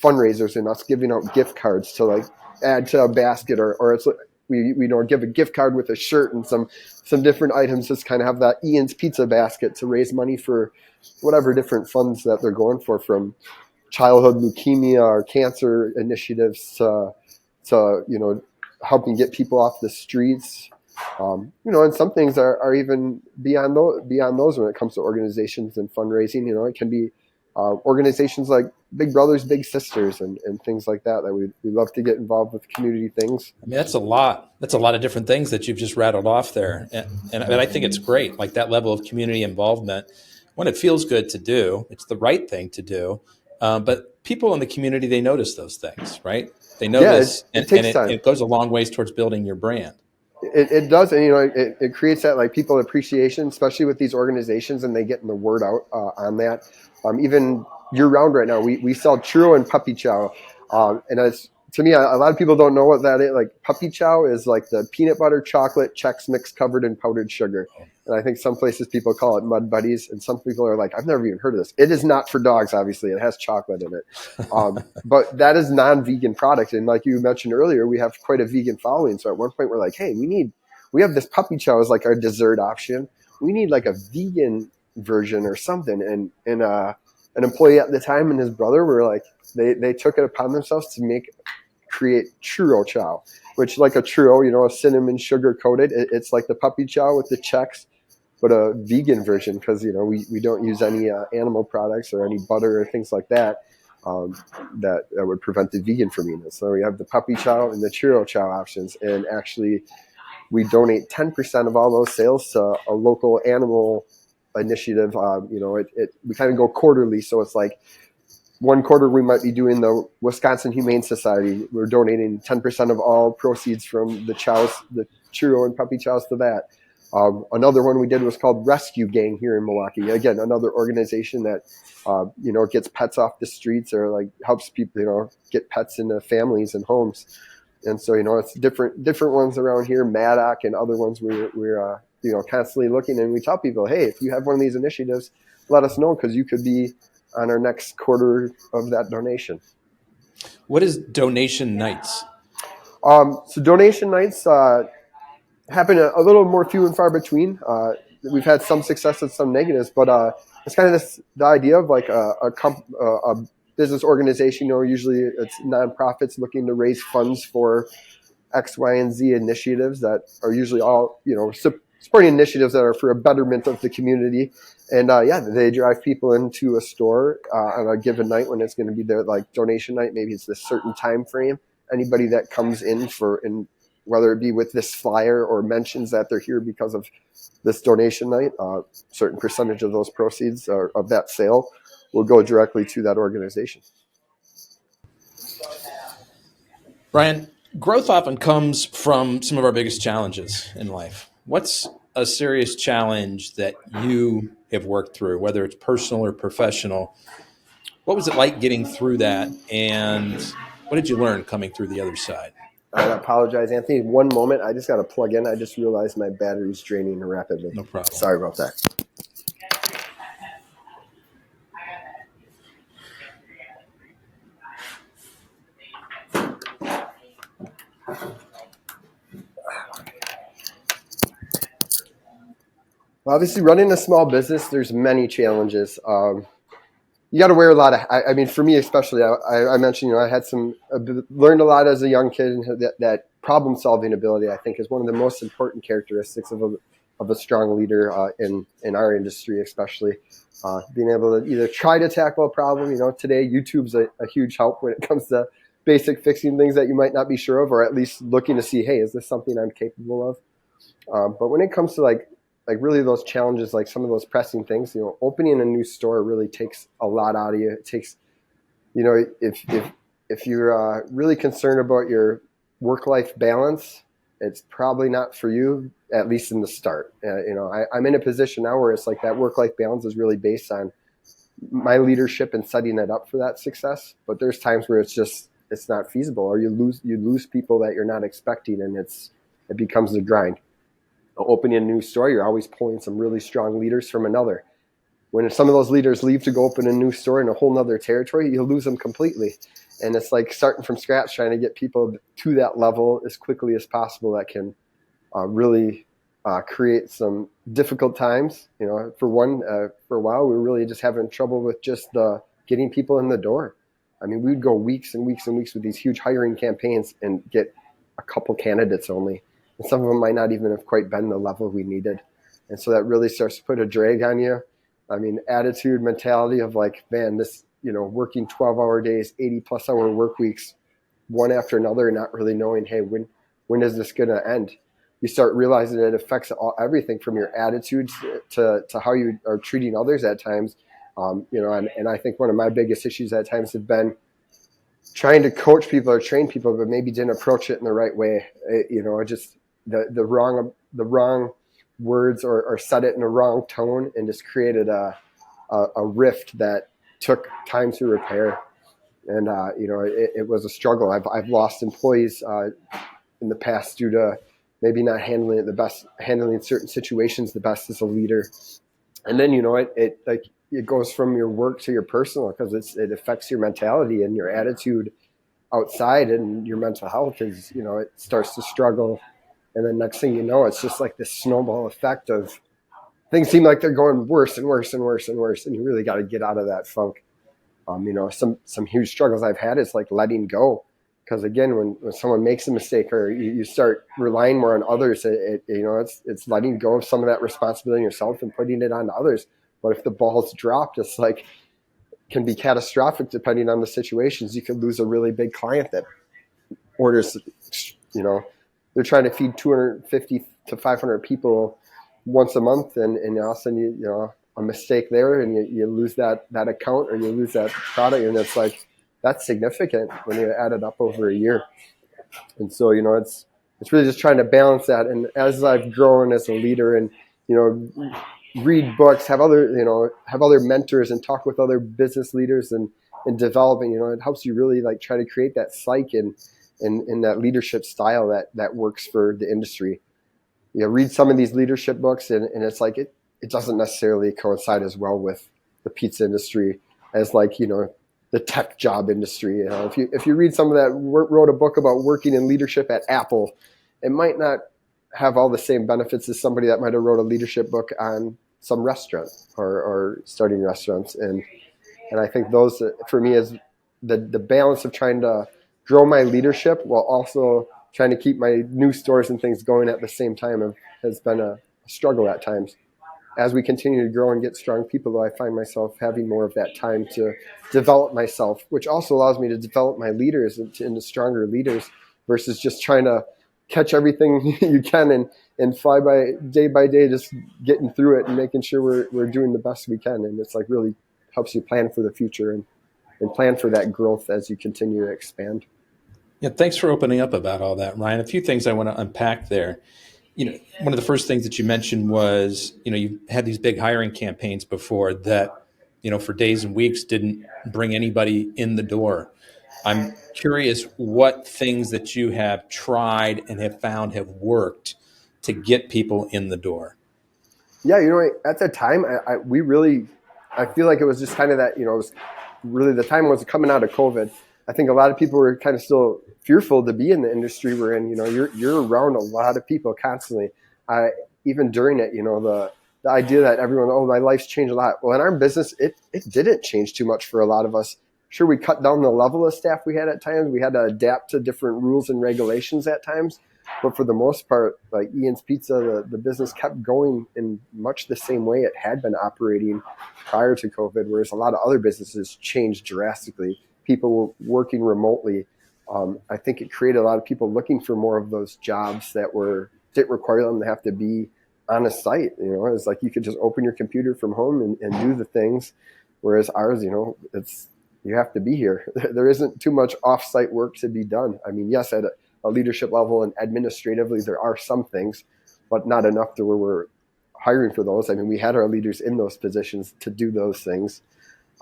fundraisers and us giving out gift cards to like add to a basket, or it's we give a gift card with a shirt and some different items. Just kind of have that Ian's Pizza basket to raise money for whatever different funds that they're going for, from childhood leukemia or cancer initiatives to helping get people off the streets. And some things are even beyond those when it comes to organizations and fundraising. It can be organizations like Big Brothers, Big Sisters, and things like that we love to get involved with community things. I mean, that's a lot of different things that you've just rattled off there. And I think it's great, like that level of community involvement. When it feels good to do, it's the right thing to do. But people in the community, they notice those things, right? They notice, it goes a long ways towards building your brand. It does, and it creates that like people appreciation, especially with these organizations, and they getting the word out on that. Even year round right now, we sell churro and puppy chow, and it's, to me, a lot of people don't know what that is. Like puppy chow is like the peanut butter chocolate Chex Mix covered in powdered sugar. And I think some places people call it Mud Buddies, and some people are like, I've never even heard of this. It is not for dogs, obviously. It has chocolate in it. But that is non-vegan product. And like you mentioned earlier, we have quite a vegan following. So at one point we're like, hey, we have this puppy chow as like our dessert option. We need like a vegan version or something. And an employee at the time and his brother were like, they took it upon themselves to create churro chow, which like a churro, a cinnamon sugar coated. It's like the puppy chow with the Chex, but a vegan version, because we don't use any animal products or any butter or things like that that would prevent the vegan from eating it. So we have the puppy chow and the churro chow options, and actually we donate 10% of all those sales to a local animal initiative. We kind of go quarterly, so it's like one quarter we might be doing the Wisconsin Humane Society. We're donating 10% of all proceeds from the chows, the churro and puppy chows, to that. Another one we did was called Rescue Gang here in Milwaukee. Again, another organization that, gets pets off the streets, or like helps people, get pets into families and homes. And so, it's different ones around here, Maddock and other ones we're constantly looking. And we tell people, hey, if you have one of these initiatives, let us know, because you could be on our next quarter of that donation. What is donation nights? So donation nights happen a little more few and far between. We've had some success and some negatives, but it's kind of the idea of like a business organization. Usually it's nonprofits looking to raise funds for X, Y, and Z initiatives that are usually all supporting initiatives that are for a betterment of the community. And they drive people into a store on a given night when it's going to be their like donation night. Maybe it's this certain time frame. Anybody that comes in whether it be with this flyer or mentions that they're here because of this donation night, certain percentage of those proceeds of that sale will go directly to that organization. Brian, growth often comes from some of our biggest challenges in life. What's a serious challenge that you have worked through, whether it's personal or professional? What was it like getting through that, and what did you learn coming through the other side? I apologize, Anthony. One moment. I just got to plug in. I just realized my battery's draining rapidly. No problem. Sorry about that. Obviously, running a small business, there's many challenges. You got to wear a lot of. I mean, for me especially, I mentioned, I had learned a lot as a young kid, and that problem solving ability, I think, is one of the most important characteristics of a strong leader in our industry, especially being able to either try to tackle a problem. Today YouTube's a huge help when it comes to basic fixing things that you might not be sure of, or at least looking to see, hey, is this something I'm capable of? But when it comes to like really those challenges, like some of those pressing things, opening a new store really takes a lot out of you. It takes, if you're really concerned about your work-life balance, it's probably not for you, at least in the start. I'm in a position now where it's like that work-life balance is really based on my leadership and setting it up for that success. But there's times where it's not feasible, or you lose people that you're not expecting, and it becomes a grind. Opening a new store, you're always pulling some really strong leaders from another. When some of those leaders leave to go open a new store in a whole nother territory, you'll lose them completely. And it's like starting from scratch, trying to get people to that level as quickly as possible. That can really create some difficult times. For a while, we were really just having trouble with just getting people in the door. I mean, we'd go weeks and weeks and weeks with these huge hiring campaigns and get a couple candidates only. And some of them might not even have quite been the level we needed. And so that really starts to put a drag on you. I mean, attitude, mentality of like, man, this, working 12-hour days, 80+ hour work weeks, one after another, and not really knowing, hey, when is this going to end? You start realizing it affects everything from your attitudes to how you are treating others at times. And I think one of my biggest issues at times have been trying to coach people or train people, but maybe didn't approach it in the right way. Just the wrong words or said it in a wrong tone, and just created a rift that took time to repair. And it was a struggle. I've lost employees in the past due to maybe not handling certain situations the best as a leader. And then it goes from your work to your personal, because it affects your mentality and your attitude outside, and your mental health is, it starts to struggle. And then next thing you know, it's just like this snowball effect of things seem like they're going worse and worse and worse and worse. And you really got to get out of that funk. Some huge struggles I've had is like letting go. Because again, when someone makes a mistake, or you start relying more on others, it's letting go of some of that responsibility in yourself and putting it on others. But if the ball's dropped, it's like, can be catastrophic depending on the situations. You could lose a really big client that orders, they're trying to feed 250 to 500 people once a month, and all of a sudden a mistake there, and you lose that account, or you lose that product, and it's like, that's significant when you add it up over a year. And so it's really just trying to balance that. And as I've grown as a leader, and read books, have other mentors, and talk with other business leaders, and developing, it helps you really like try to create that psyche and that leadership style that works for the industry. Read some of these leadership books, and it's like it doesn't necessarily coincide as well with the pizza industry as like the tech job industry. If you read someone that wrote a book about working in leadership at Apple, it might not have all the same benefits as somebody that might have wrote a leadership book on some restaurant or starting restaurants. And I think those, for me, is the balance of trying to grow my leadership while also trying to keep my new stores and things going at the same time has been a struggle at times. As we continue to grow and get strong people, though, I find myself having more of that time to develop myself, which also allows me to develop my leaders into stronger leaders, versus just trying to catch everything you can and fly by day, just getting through it and making sure we're doing the best we can. And it's like really helps you plan for the future and plan for that growth as you continue to expand. Yeah, thanks for opening up about all that, Ryan. A few things I want to unpack there. One of the first things that you mentioned was, you had these big hiring campaigns before that, for days and weeks didn't bring anybody in the door. I'm curious what things that you have tried and have found have worked to get people in the door. Yeah, at the time, I feel like it was just kind of that, it was really the time was coming out of COVID. I think a lot of people were kind of still fearful to be in the industry we're in. You're around a lot of people constantly. Even during it, the idea that everyone, oh, my life's changed a lot. Well, in our business, it didn't change too much for a lot of us. Sure, we cut down the level of staff we had at times. We had to adapt to different rules and regulations at times. But for the most part, like Ian's Pizza, the business kept going in much the same way it had been operating prior to COVID, whereas a lot of other businesses changed drastically. People were working remotely. I think it created a lot of people looking for more of those jobs that didn't require them to have to be on a site. It's like you could just open your computer from home and do the things, whereas ours, you have to be here. There isn't too much off-site work to be done. I mean, yes, at a leadership level and administratively, there are some things, but not enough to where we're hiring for those. I mean, we had our leaders in those positions to do those things.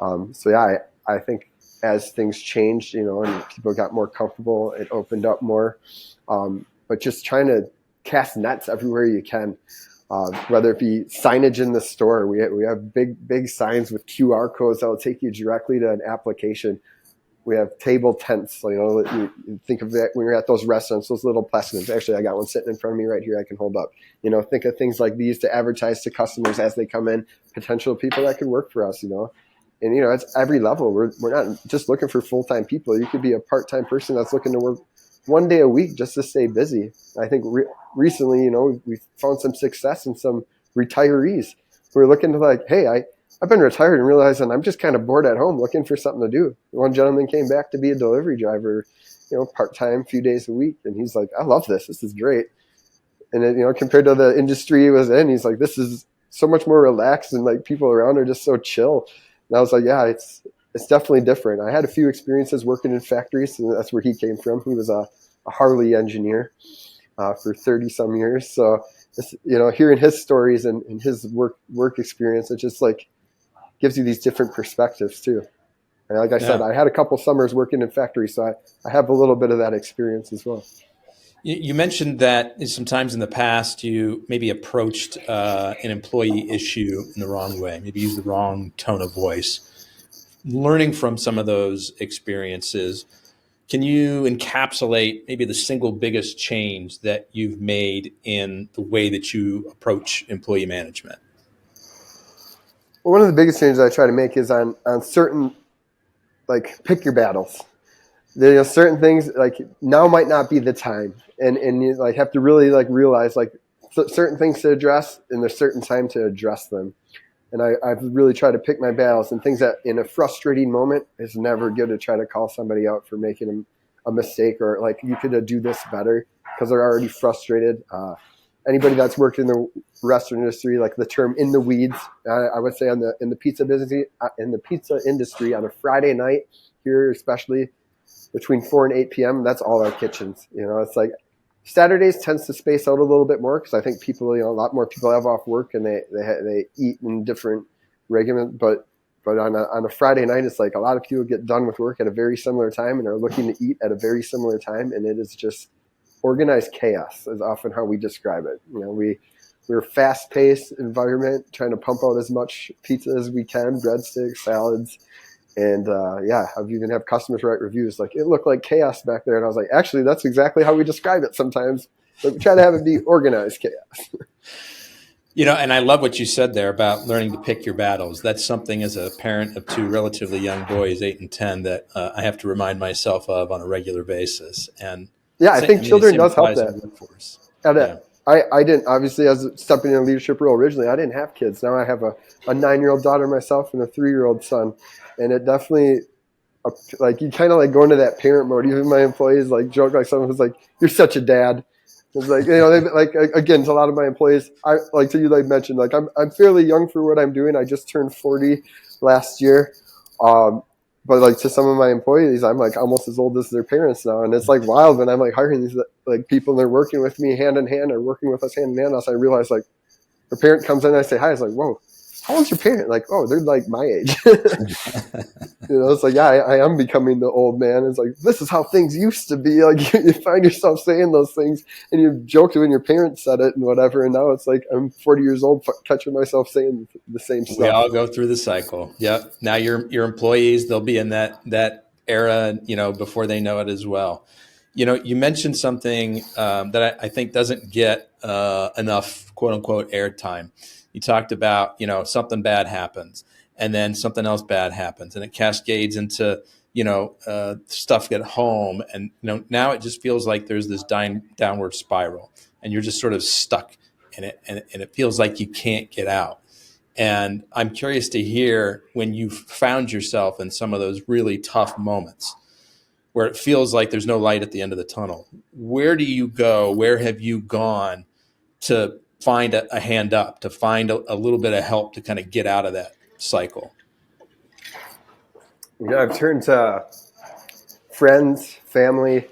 I think as things changed, and people got more comfortable, it opened up more. But just trying to cast nets everywhere you can, whether it be signage in the store. We have big signs with QR codes that will take you directly to an application. We have table tents. You think of that when you're at those restaurants, those little plastic ones. Actually, I got one sitting in front of me right here I can hold up. Think of things like these to advertise to customers as they come in, potential people that could work for us, And, it's every level. We're not just looking for full-time people. You could be a part-time person that's looking to work one day a week just to stay busy. I think recently, we found some success in some retirees. We're looking to like, hey, I've been retired and realizing I'm just kind of bored at home looking for something to do. One gentleman came back to be a delivery driver, part-time, few days a week. And he's like, I love this. This is great. And then, compared to the industry he was in, he's like, this is so much more relaxed and like people around are just so chill. And I was like, yeah, it's definitely different. I had a few experiences working in factories, and that's where he came from. He was a Harley engineer for 30 some years. So, hearing his stories and his work experience, it just like gives you these different perspectives too. And like I said, I had a couple summers working in factories, so I have a little bit of that experience as well. You mentioned that sometimes in the past you maybe approached an employee issue in the wrong way, maybe used the wrong tone of voice. Learning from some of those experiences, can you encapsulate maybe the single biggest change that you've made in the way that you approach employee management? Well, one of the biggest changes I try to make is on certain, like, pick your battles. There are certain things like now might not be the time, and you like have to really like realize like certain things to address, and there's certain time to address them. And I've really tried to pick my battles, and things that in a frustrating moment is never good to try to call somebody out for making a mistake or like you could do this better because they're already frustrated. Anybody that's worked in the restaurant industry, like the term "in the weeds," I would say in the pizza business, in the pizza industry on a Friday night here, especially between 4 and 8 p.m., that's all our kitchens. It's like Saturdays tends to space out a little bit more because I think people, a lot more people have off work and they eat in different regiments. But on a Friday night, it's like a lot of people get done with work at a very similar time and are looking to eat at a very similar time, and it is just organized chaos is often how we describe it. We're a fast-paced environment, trying to pump out as much pizza as we can, breadsticks, salads. And I've even have customers write reviews like, it looked like chaos back there. And I was like, actually, that's exactly how we describe it sometimes. But we try to have it be organized chaos. And I love what you said there about learning to pick your battles. That's something as a parent of two relatively young boys, 8 and 10, that I have to remind myself of on a regular basis. And I think children does help that. I didn't, obviously, as stepping in a leadership role originally, I didn't have kids. Now I have a 9-year-old daughter myself and a 3-year-old son. And it definitely, like, you kind of like go into that parent mode. Even my employees like joke, like someone was like, "You're such a dad." It's like, they like, again, to a lot of my employees, I like to you like mentioned, like I'm fairly young for what I'm doing. I just turned 40 last year. But like to some of my employees, I'm like almost as old as their parents now. And it's like wild when I'm like hiring these like people and they're working with me hand in hand or working with us hand in hand. I realize like a parent comes in and I say hi. It's like, whoa, how old's your parent? Like, oh, they're like my age. It's like, I am becoming the old man. It's like, this is how things used to be. Like you find yourself saying those things and you joked when your parents said it and whatever. And now it's like, I'm 40 years old, catching myself saying the same stuff. We all go through the cycle. Yep. Now your employees, they'll be in that era, before they know it as well. You mentioned something that I think doesn't get enough quote unquote airtime. You talked about, something bad happens and then something else bad happens and it cascades into, stuff at home. And, now it just feels like there's this downward spiral and you're just sort of stuck in it. And it feels like you can't get out. And I'm curious to hear when you found yourself in some of those really tough moments where it feels like there's no light at the end of the tunnel. Where do you go? Where have you gone to find a hand up, to find a little bit of help to kind of get out of that cycle? I've turned to friends, family,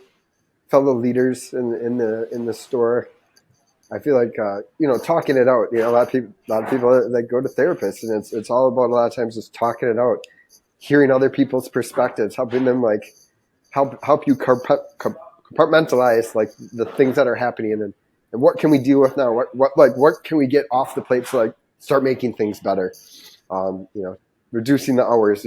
fellow leaders in the store. I feel like talking it out. A lot of people that go to therapists, and it's all about a lot of times just talking it out, hearing other people's perspectives, helping them help you compartmentalize the things that are happening and what can we deal with now? What can we get off the plate to start making things better? Reducing the hours.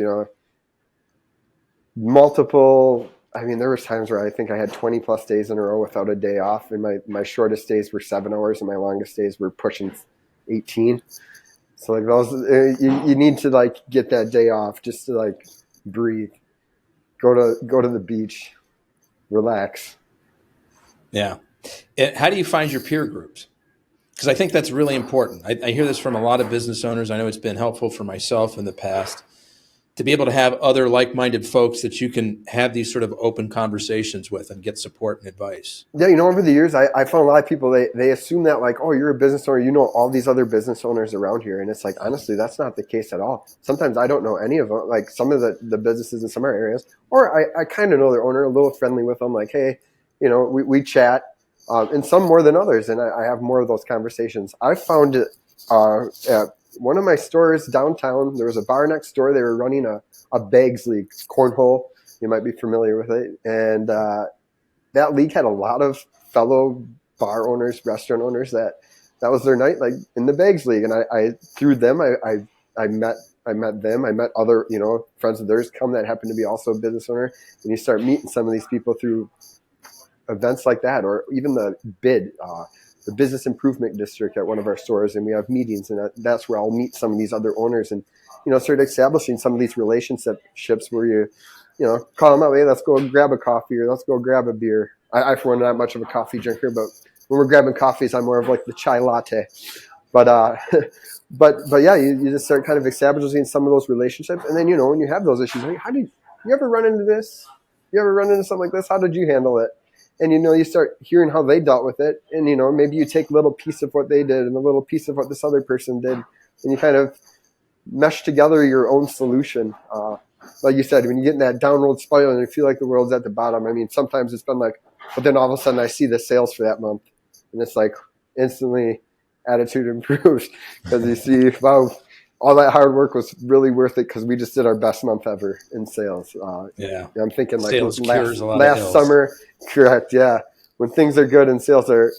Multiple. I mean, there was times where I think I had 20 plus days in a row without a day off, and my shortest days were 7 hours, and my longest days were pushing 18. So those, you need to get that day off just to breathe, go to the beach, relax. Yeah. How do you find your peer groups? Because I think that's really important. I hear this from a lot of business owners. I know it's been helpful for myself in the past to be able to have other like-minded folks that you can have these sort of open conversations with and get support and advice. Yeah, over the years, I found a lot of people, they assume that oh, you're a business owner, all these other business owners around here. And it's honestly, that's not the case at all. Sometimes I don't know any of them, some of the businesses in some areas, or I kind of know their owner, a little friendly with them, hey, we chat, and some more than others. And I have more of those conversations. I found it at one of my stores downtown. There was a bar next door. They were running a bags league, cornhole. You might be familiar with it. And that league had a lot of fellow bar owners, restaurant owners that was their night, in the bags league. And I through them, I met them. I met other, friends of theirs that happened to be also a business owner. And you start meeting some of these people through events like that, or even the business improvement district at one of our stores, and we have meetings, and that's where I'll meet some of these other owners and start establishing some of these relationships where you call them out, hey, let's go grab a coffee or let's go grab a beer. I for one, not much of a coffee drinker, but when we're grabbing coffees, I'm more of the chai latte. But but yeah, you just start kind of establishing some of those relationships, and then when you have those issues, how did you ever run into this? You ever run into something like this? How did you handle it? And, you start hearing how they dealt with it. And, maybe you take a little piece of what they did and a little piece of what this other person did. And you kind of mesh together your own solution. Like you said, when you get in that downward spiral and you feel like the world's at the bottom, I mean, sometimes it's been but then all of a sudden I see the sales for that month. And it's instantly attitude improves because you see, wow, all that hard work was really worth it because we just did our best month ever in sales. Yeah. I'm thinking sales cures a lot last summer, correct. Yeah. When things are good and sales are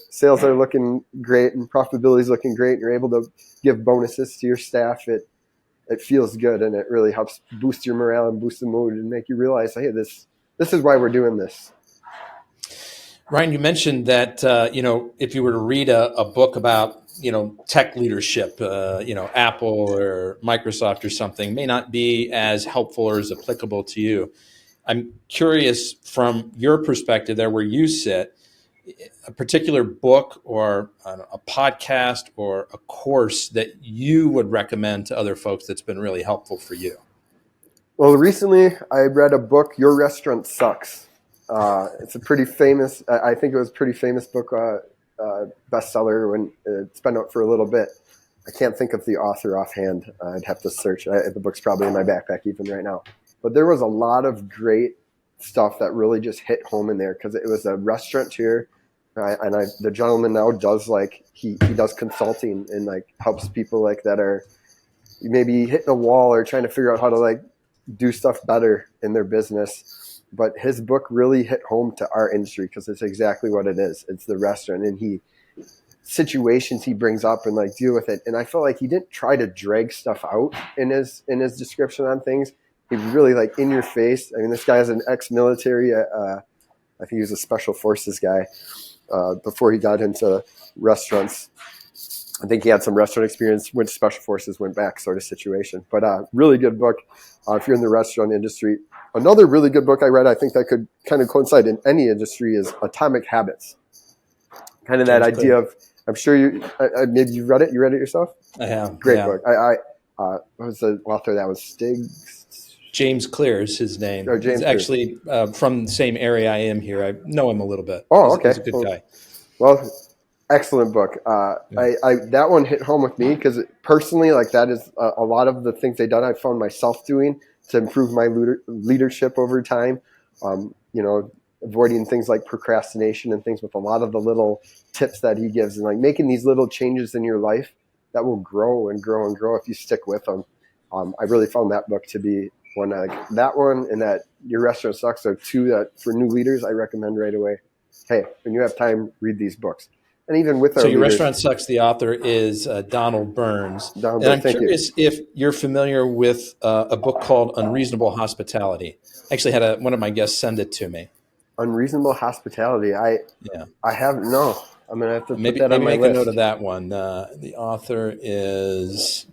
looking great and profitability is looking great and you're able to give bonuses to your staff, it feels good and it really helps boost your morale and boost the mood and make you realize, hey, this is why we're doing this. Ryan, you mentioned that, if you were to read a book about, tech leadership, Apple or Microsoft or something may not be as helpful or as applicable to you. I'm curious from your perspective there where you sit, a particular book or a podcast or a course that you would recommend to other folks that's been really helpful for you. Well, recently I read a book, Your Restaurant Sucks. It's a pretty famous, I think it was a pretty famous book, bestseller when it's been out for a little bit. I can't think of the author offhand. I'd have to search. The book's probably in my backpack even right now. But there was a lot of great stuff that really just hit home in there because it was a restaurateur. The gentleman now does he does consulting and helps people that are maybe hitting a wall or trying to figure out how to do stuff better in their business. But his book really hit home to our industry because it's exactly what it is. It's the restaurant, and situations he brings up and deal with it. And I felt like he didn't try to drag stuff out in his description on things. He really in your face. I mean, this guy is an ex-military I think he was a special forces guy before he got into restaurants. I think he had some restaurant experience, went to special forces, went back sort of situation. But really good book if you're in the restaurant industry. Another really good book I read, I think that could kind of coincide in any industry, is Atomic Habits. Kind of that James idea Clear. of, I'm sure maybe you read it. You read it yourself? I have. Great Yeah. book. What was the author? That was James Clear is his name. or He's James Clear. actually from the same area I am here. I know him a little bit. Oh, okay. He's a good guy. Well, excellent book. Yeah. I that one hit home with me because personally, like that is a lot of the things they've done. I found myself doing to improve my leadership over time. Avoiding things like procrastination and things with a lot of the little tips that he gives, and like making these little changes in your life that will grow and grow and grow if you stick with them. I really found that book to be one. That one and that Your Restaurant Sucks are two that for new leaders I recommend right away. Hey, when you have time, read these books. And even with our So Your leaders, Restaurant Sucks, the author is Donald Burns. Donovan, And I'm thank you. curious if you're familiar with a book called Unreasonable Hospitality. I actually had one of my guests send it to me. Unreasonable Hospitality. I have no. I'm gonna have to put that on my make list. a note of that one. The author is,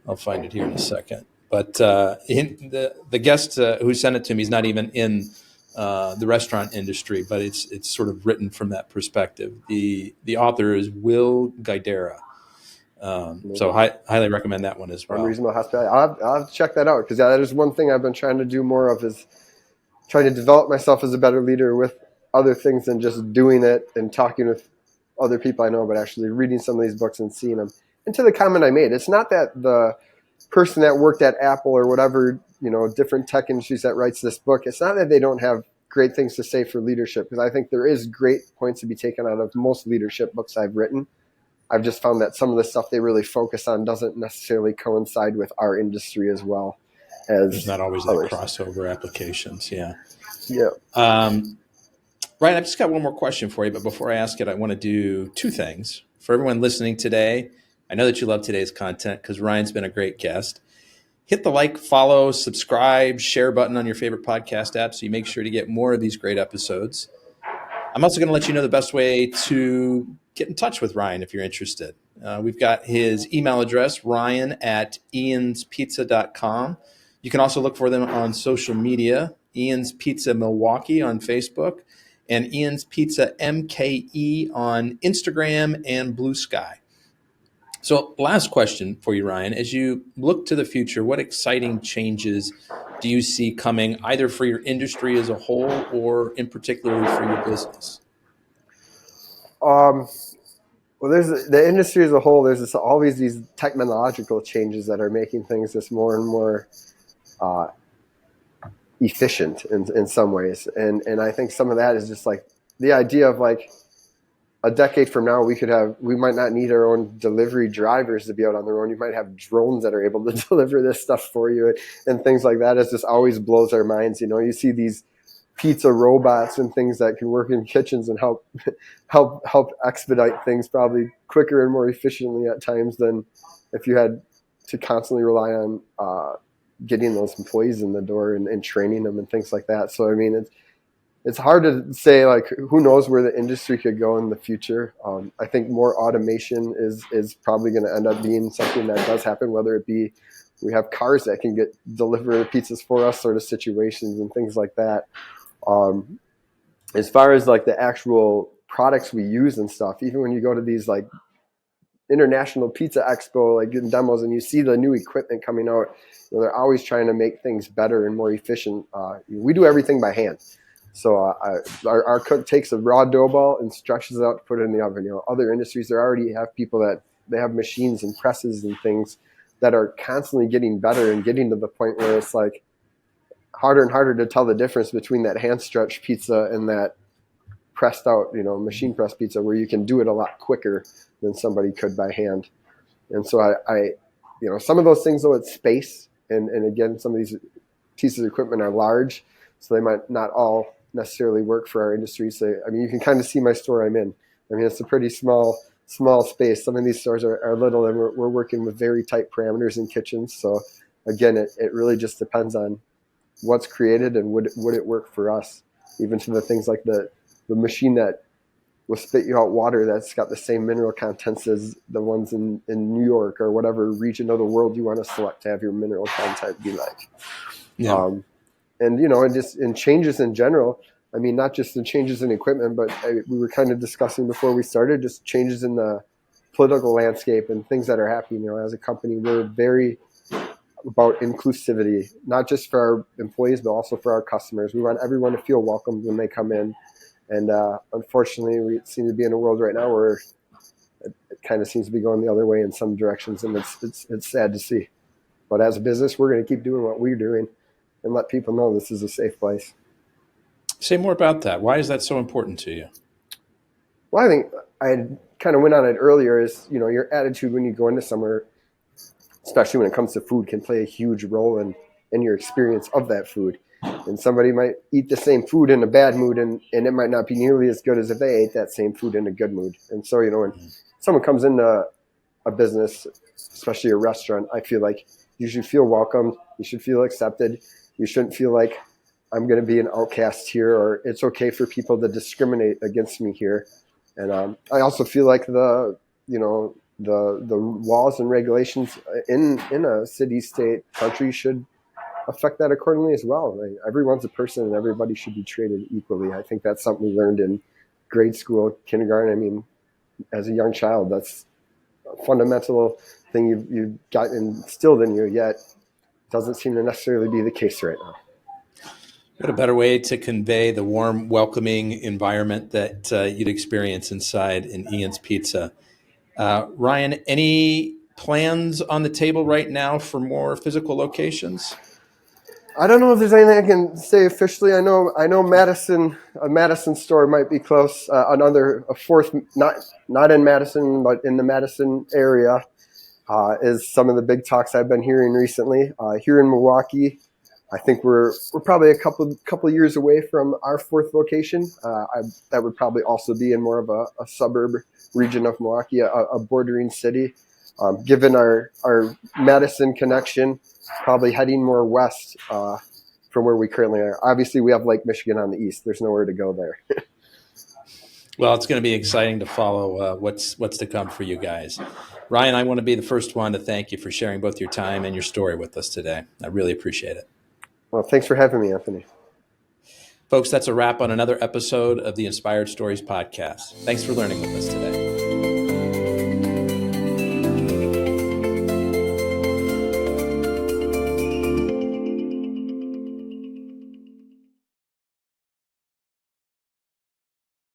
I'll find it here in a second. But the guest who sent it to me is not even in the restaurant industry, but it's sort of written from that perspective. The author is Will Guidera. So highly recommend that one as well. Unreasonable Hospitality. I'll have to check that out because that is one thing I've been trying to do more of, is trying to develop myself as a better leader with other things than just doing it and talking with other people I know, but actually reading some of these books and seeing them. And to the comment I made, it's not that the person that worked at Apple or whatever, different tech industries that writes this book, it's not that they don't have great things to say for leadership, because I think there is great points to be taken out of most leadership books I've written. I've just found that some of the stuff they really focus on doesn't necessarily coincide with our industry as well as there's not always others. That crossover applications. Yeah. Ryan, I've just got one more question for you, but before I ask it, I want to do two things. For everyone listening today, I know that you love today's content because Ryan's been a great guest. Hit the like, follow, subscribe, share button on your favorite podcast app so you make sure to get more of these great episodes. I'm also going to let you know the best way to get in touch with Ryan if you're interested. We've got his email address, ryan@ianspizza.com. You can also look for them on social media, Ian's Pizza Milwaukee on Facebook, and Ian's Pizza MKE on Instagram and Blue Sky. So last question for you, Ryan. As you look to the future, what exciting changes do you see coming either for your industry as a whole or in particular for your business? Well, there's the industry as a whole. There's always these technological changes that are making things just more and more efficient in some ways. And I think some of that is just like the idea of like a decade from now, we might not need our own delivery drivers to be out on their own. You might have drones that are able to deliver this stuff for you and things like that. It just always blows our minds. You see these pizza robots and things that can work in kitchens and help expedite things probably quicker and more efficiently at times than if you had to constantly rely on getting those employees in the door and training them and things like that. So, I mean, it's hard to say, like, who knows where the industry could go in the future. I think more automation is probably going to end up being something that does happen, whether it be we have cars that can deliver pizzas for us sort of situations and things like that. As far as like the actual products we use and stuff, even when you go to these like International Pizza Expo, like getting demos and you see the new equipment coming out, they're always trying to make things better and more efficient. We do everything by hand. So our cook takes a raw dough ball and stretches it out to put it in the oven. Other industries, they already have people that they have machines and presses and things that are constantly getting better and getting to the point where it's like harder and harder to tell the difference between that hand stretched pizza and that pressed out, machine pressed pizza, where you can do it a lot quicker than somebody could by hand. And so I some of those things though, it's space. And again, some of these pieces of equipment are large, so they might not all necessarily work for our industry. So, I mean, you can kind of see my store I'm in. I mean, it's a pretty small space. Some of these stores are little, and we're working with very tight parameters in kitchens. So again, it really just depends on what's created and would it work for us. even to the things like the machine that will spit you out water that's got the same mineral contents as the ones in New York or whatever region of the world you want to select to have your mineral content be like. Yeah. And, and just in changes in general, I mean, not just the changes in equipment, but we were kind of discussing before we started, just changes in the political landscape and things that are happening. As a company, we're very about inclusivity, not just for our employees, but also for our customers. We want everyone to feel welcome when they come in. And unfortunately, we seem to be in a world right now where it kind of seems to be going the other way in some directions, and it's sad to see. But as a business, we're going to keep doing what we're doing and let people know this is a safe place. Say more about that. Why is that so important to you? Well, I think I kind of went on it earlier is, your attitude when you go into somewhere, especially when it comes to food, can play a huge role in your experience of that food. And somebody might eat the same food in a bad mood, and it might not be nearly as good as if they ate that same food in a good mood. And so, when someone comes into a business, especially a restaurant, I feel like you should feel welcome. You should feel accepted. You shouldn't feel like I'm going to be an outcast here, or it's okay for people to discriminate against me here. And I also feel like the laws and regulations in a city, state, country should affect that accordingly as well. Like, everyone's a person and everybody should be treated equally. I think that's something we learned in grade school, kindergarten. I mean, as a young child, that's a fundamental thing you've got instilled in you, yet doesn't seem to necessarily be the case right now. What a better way to convey the warm, welcoming environment that you'd experience inside in Ian's Pizza. Ryan, any plans on the table right now for more physical locations? I don't know if there's anything I can say officially. I know Madison, a Madison store might be close. A fourth, not in Madison, but in the Madison area, is some of the big talks I've been hearing recently. Here in Milwaukee, I think we're probably a couple years away from our fourth location. That would probably also be in more of a suburb region of Milwaukee, a bordering city. Given our Madison connection, probably heading more west from where we currently are. Obviously, we have Lake Michigan on the east. There's nowhere to go there. Well, it's going to be exciting to follow what's to come for you guys. Ryan, I want to be the first one to thank you for sharing both your time and your story with us today. I really appreciate it. Well, thanks for having me, Anthony. Folks, that's a wrap on another episode of the Inspired Stories podcast. Thanks for learning with us today.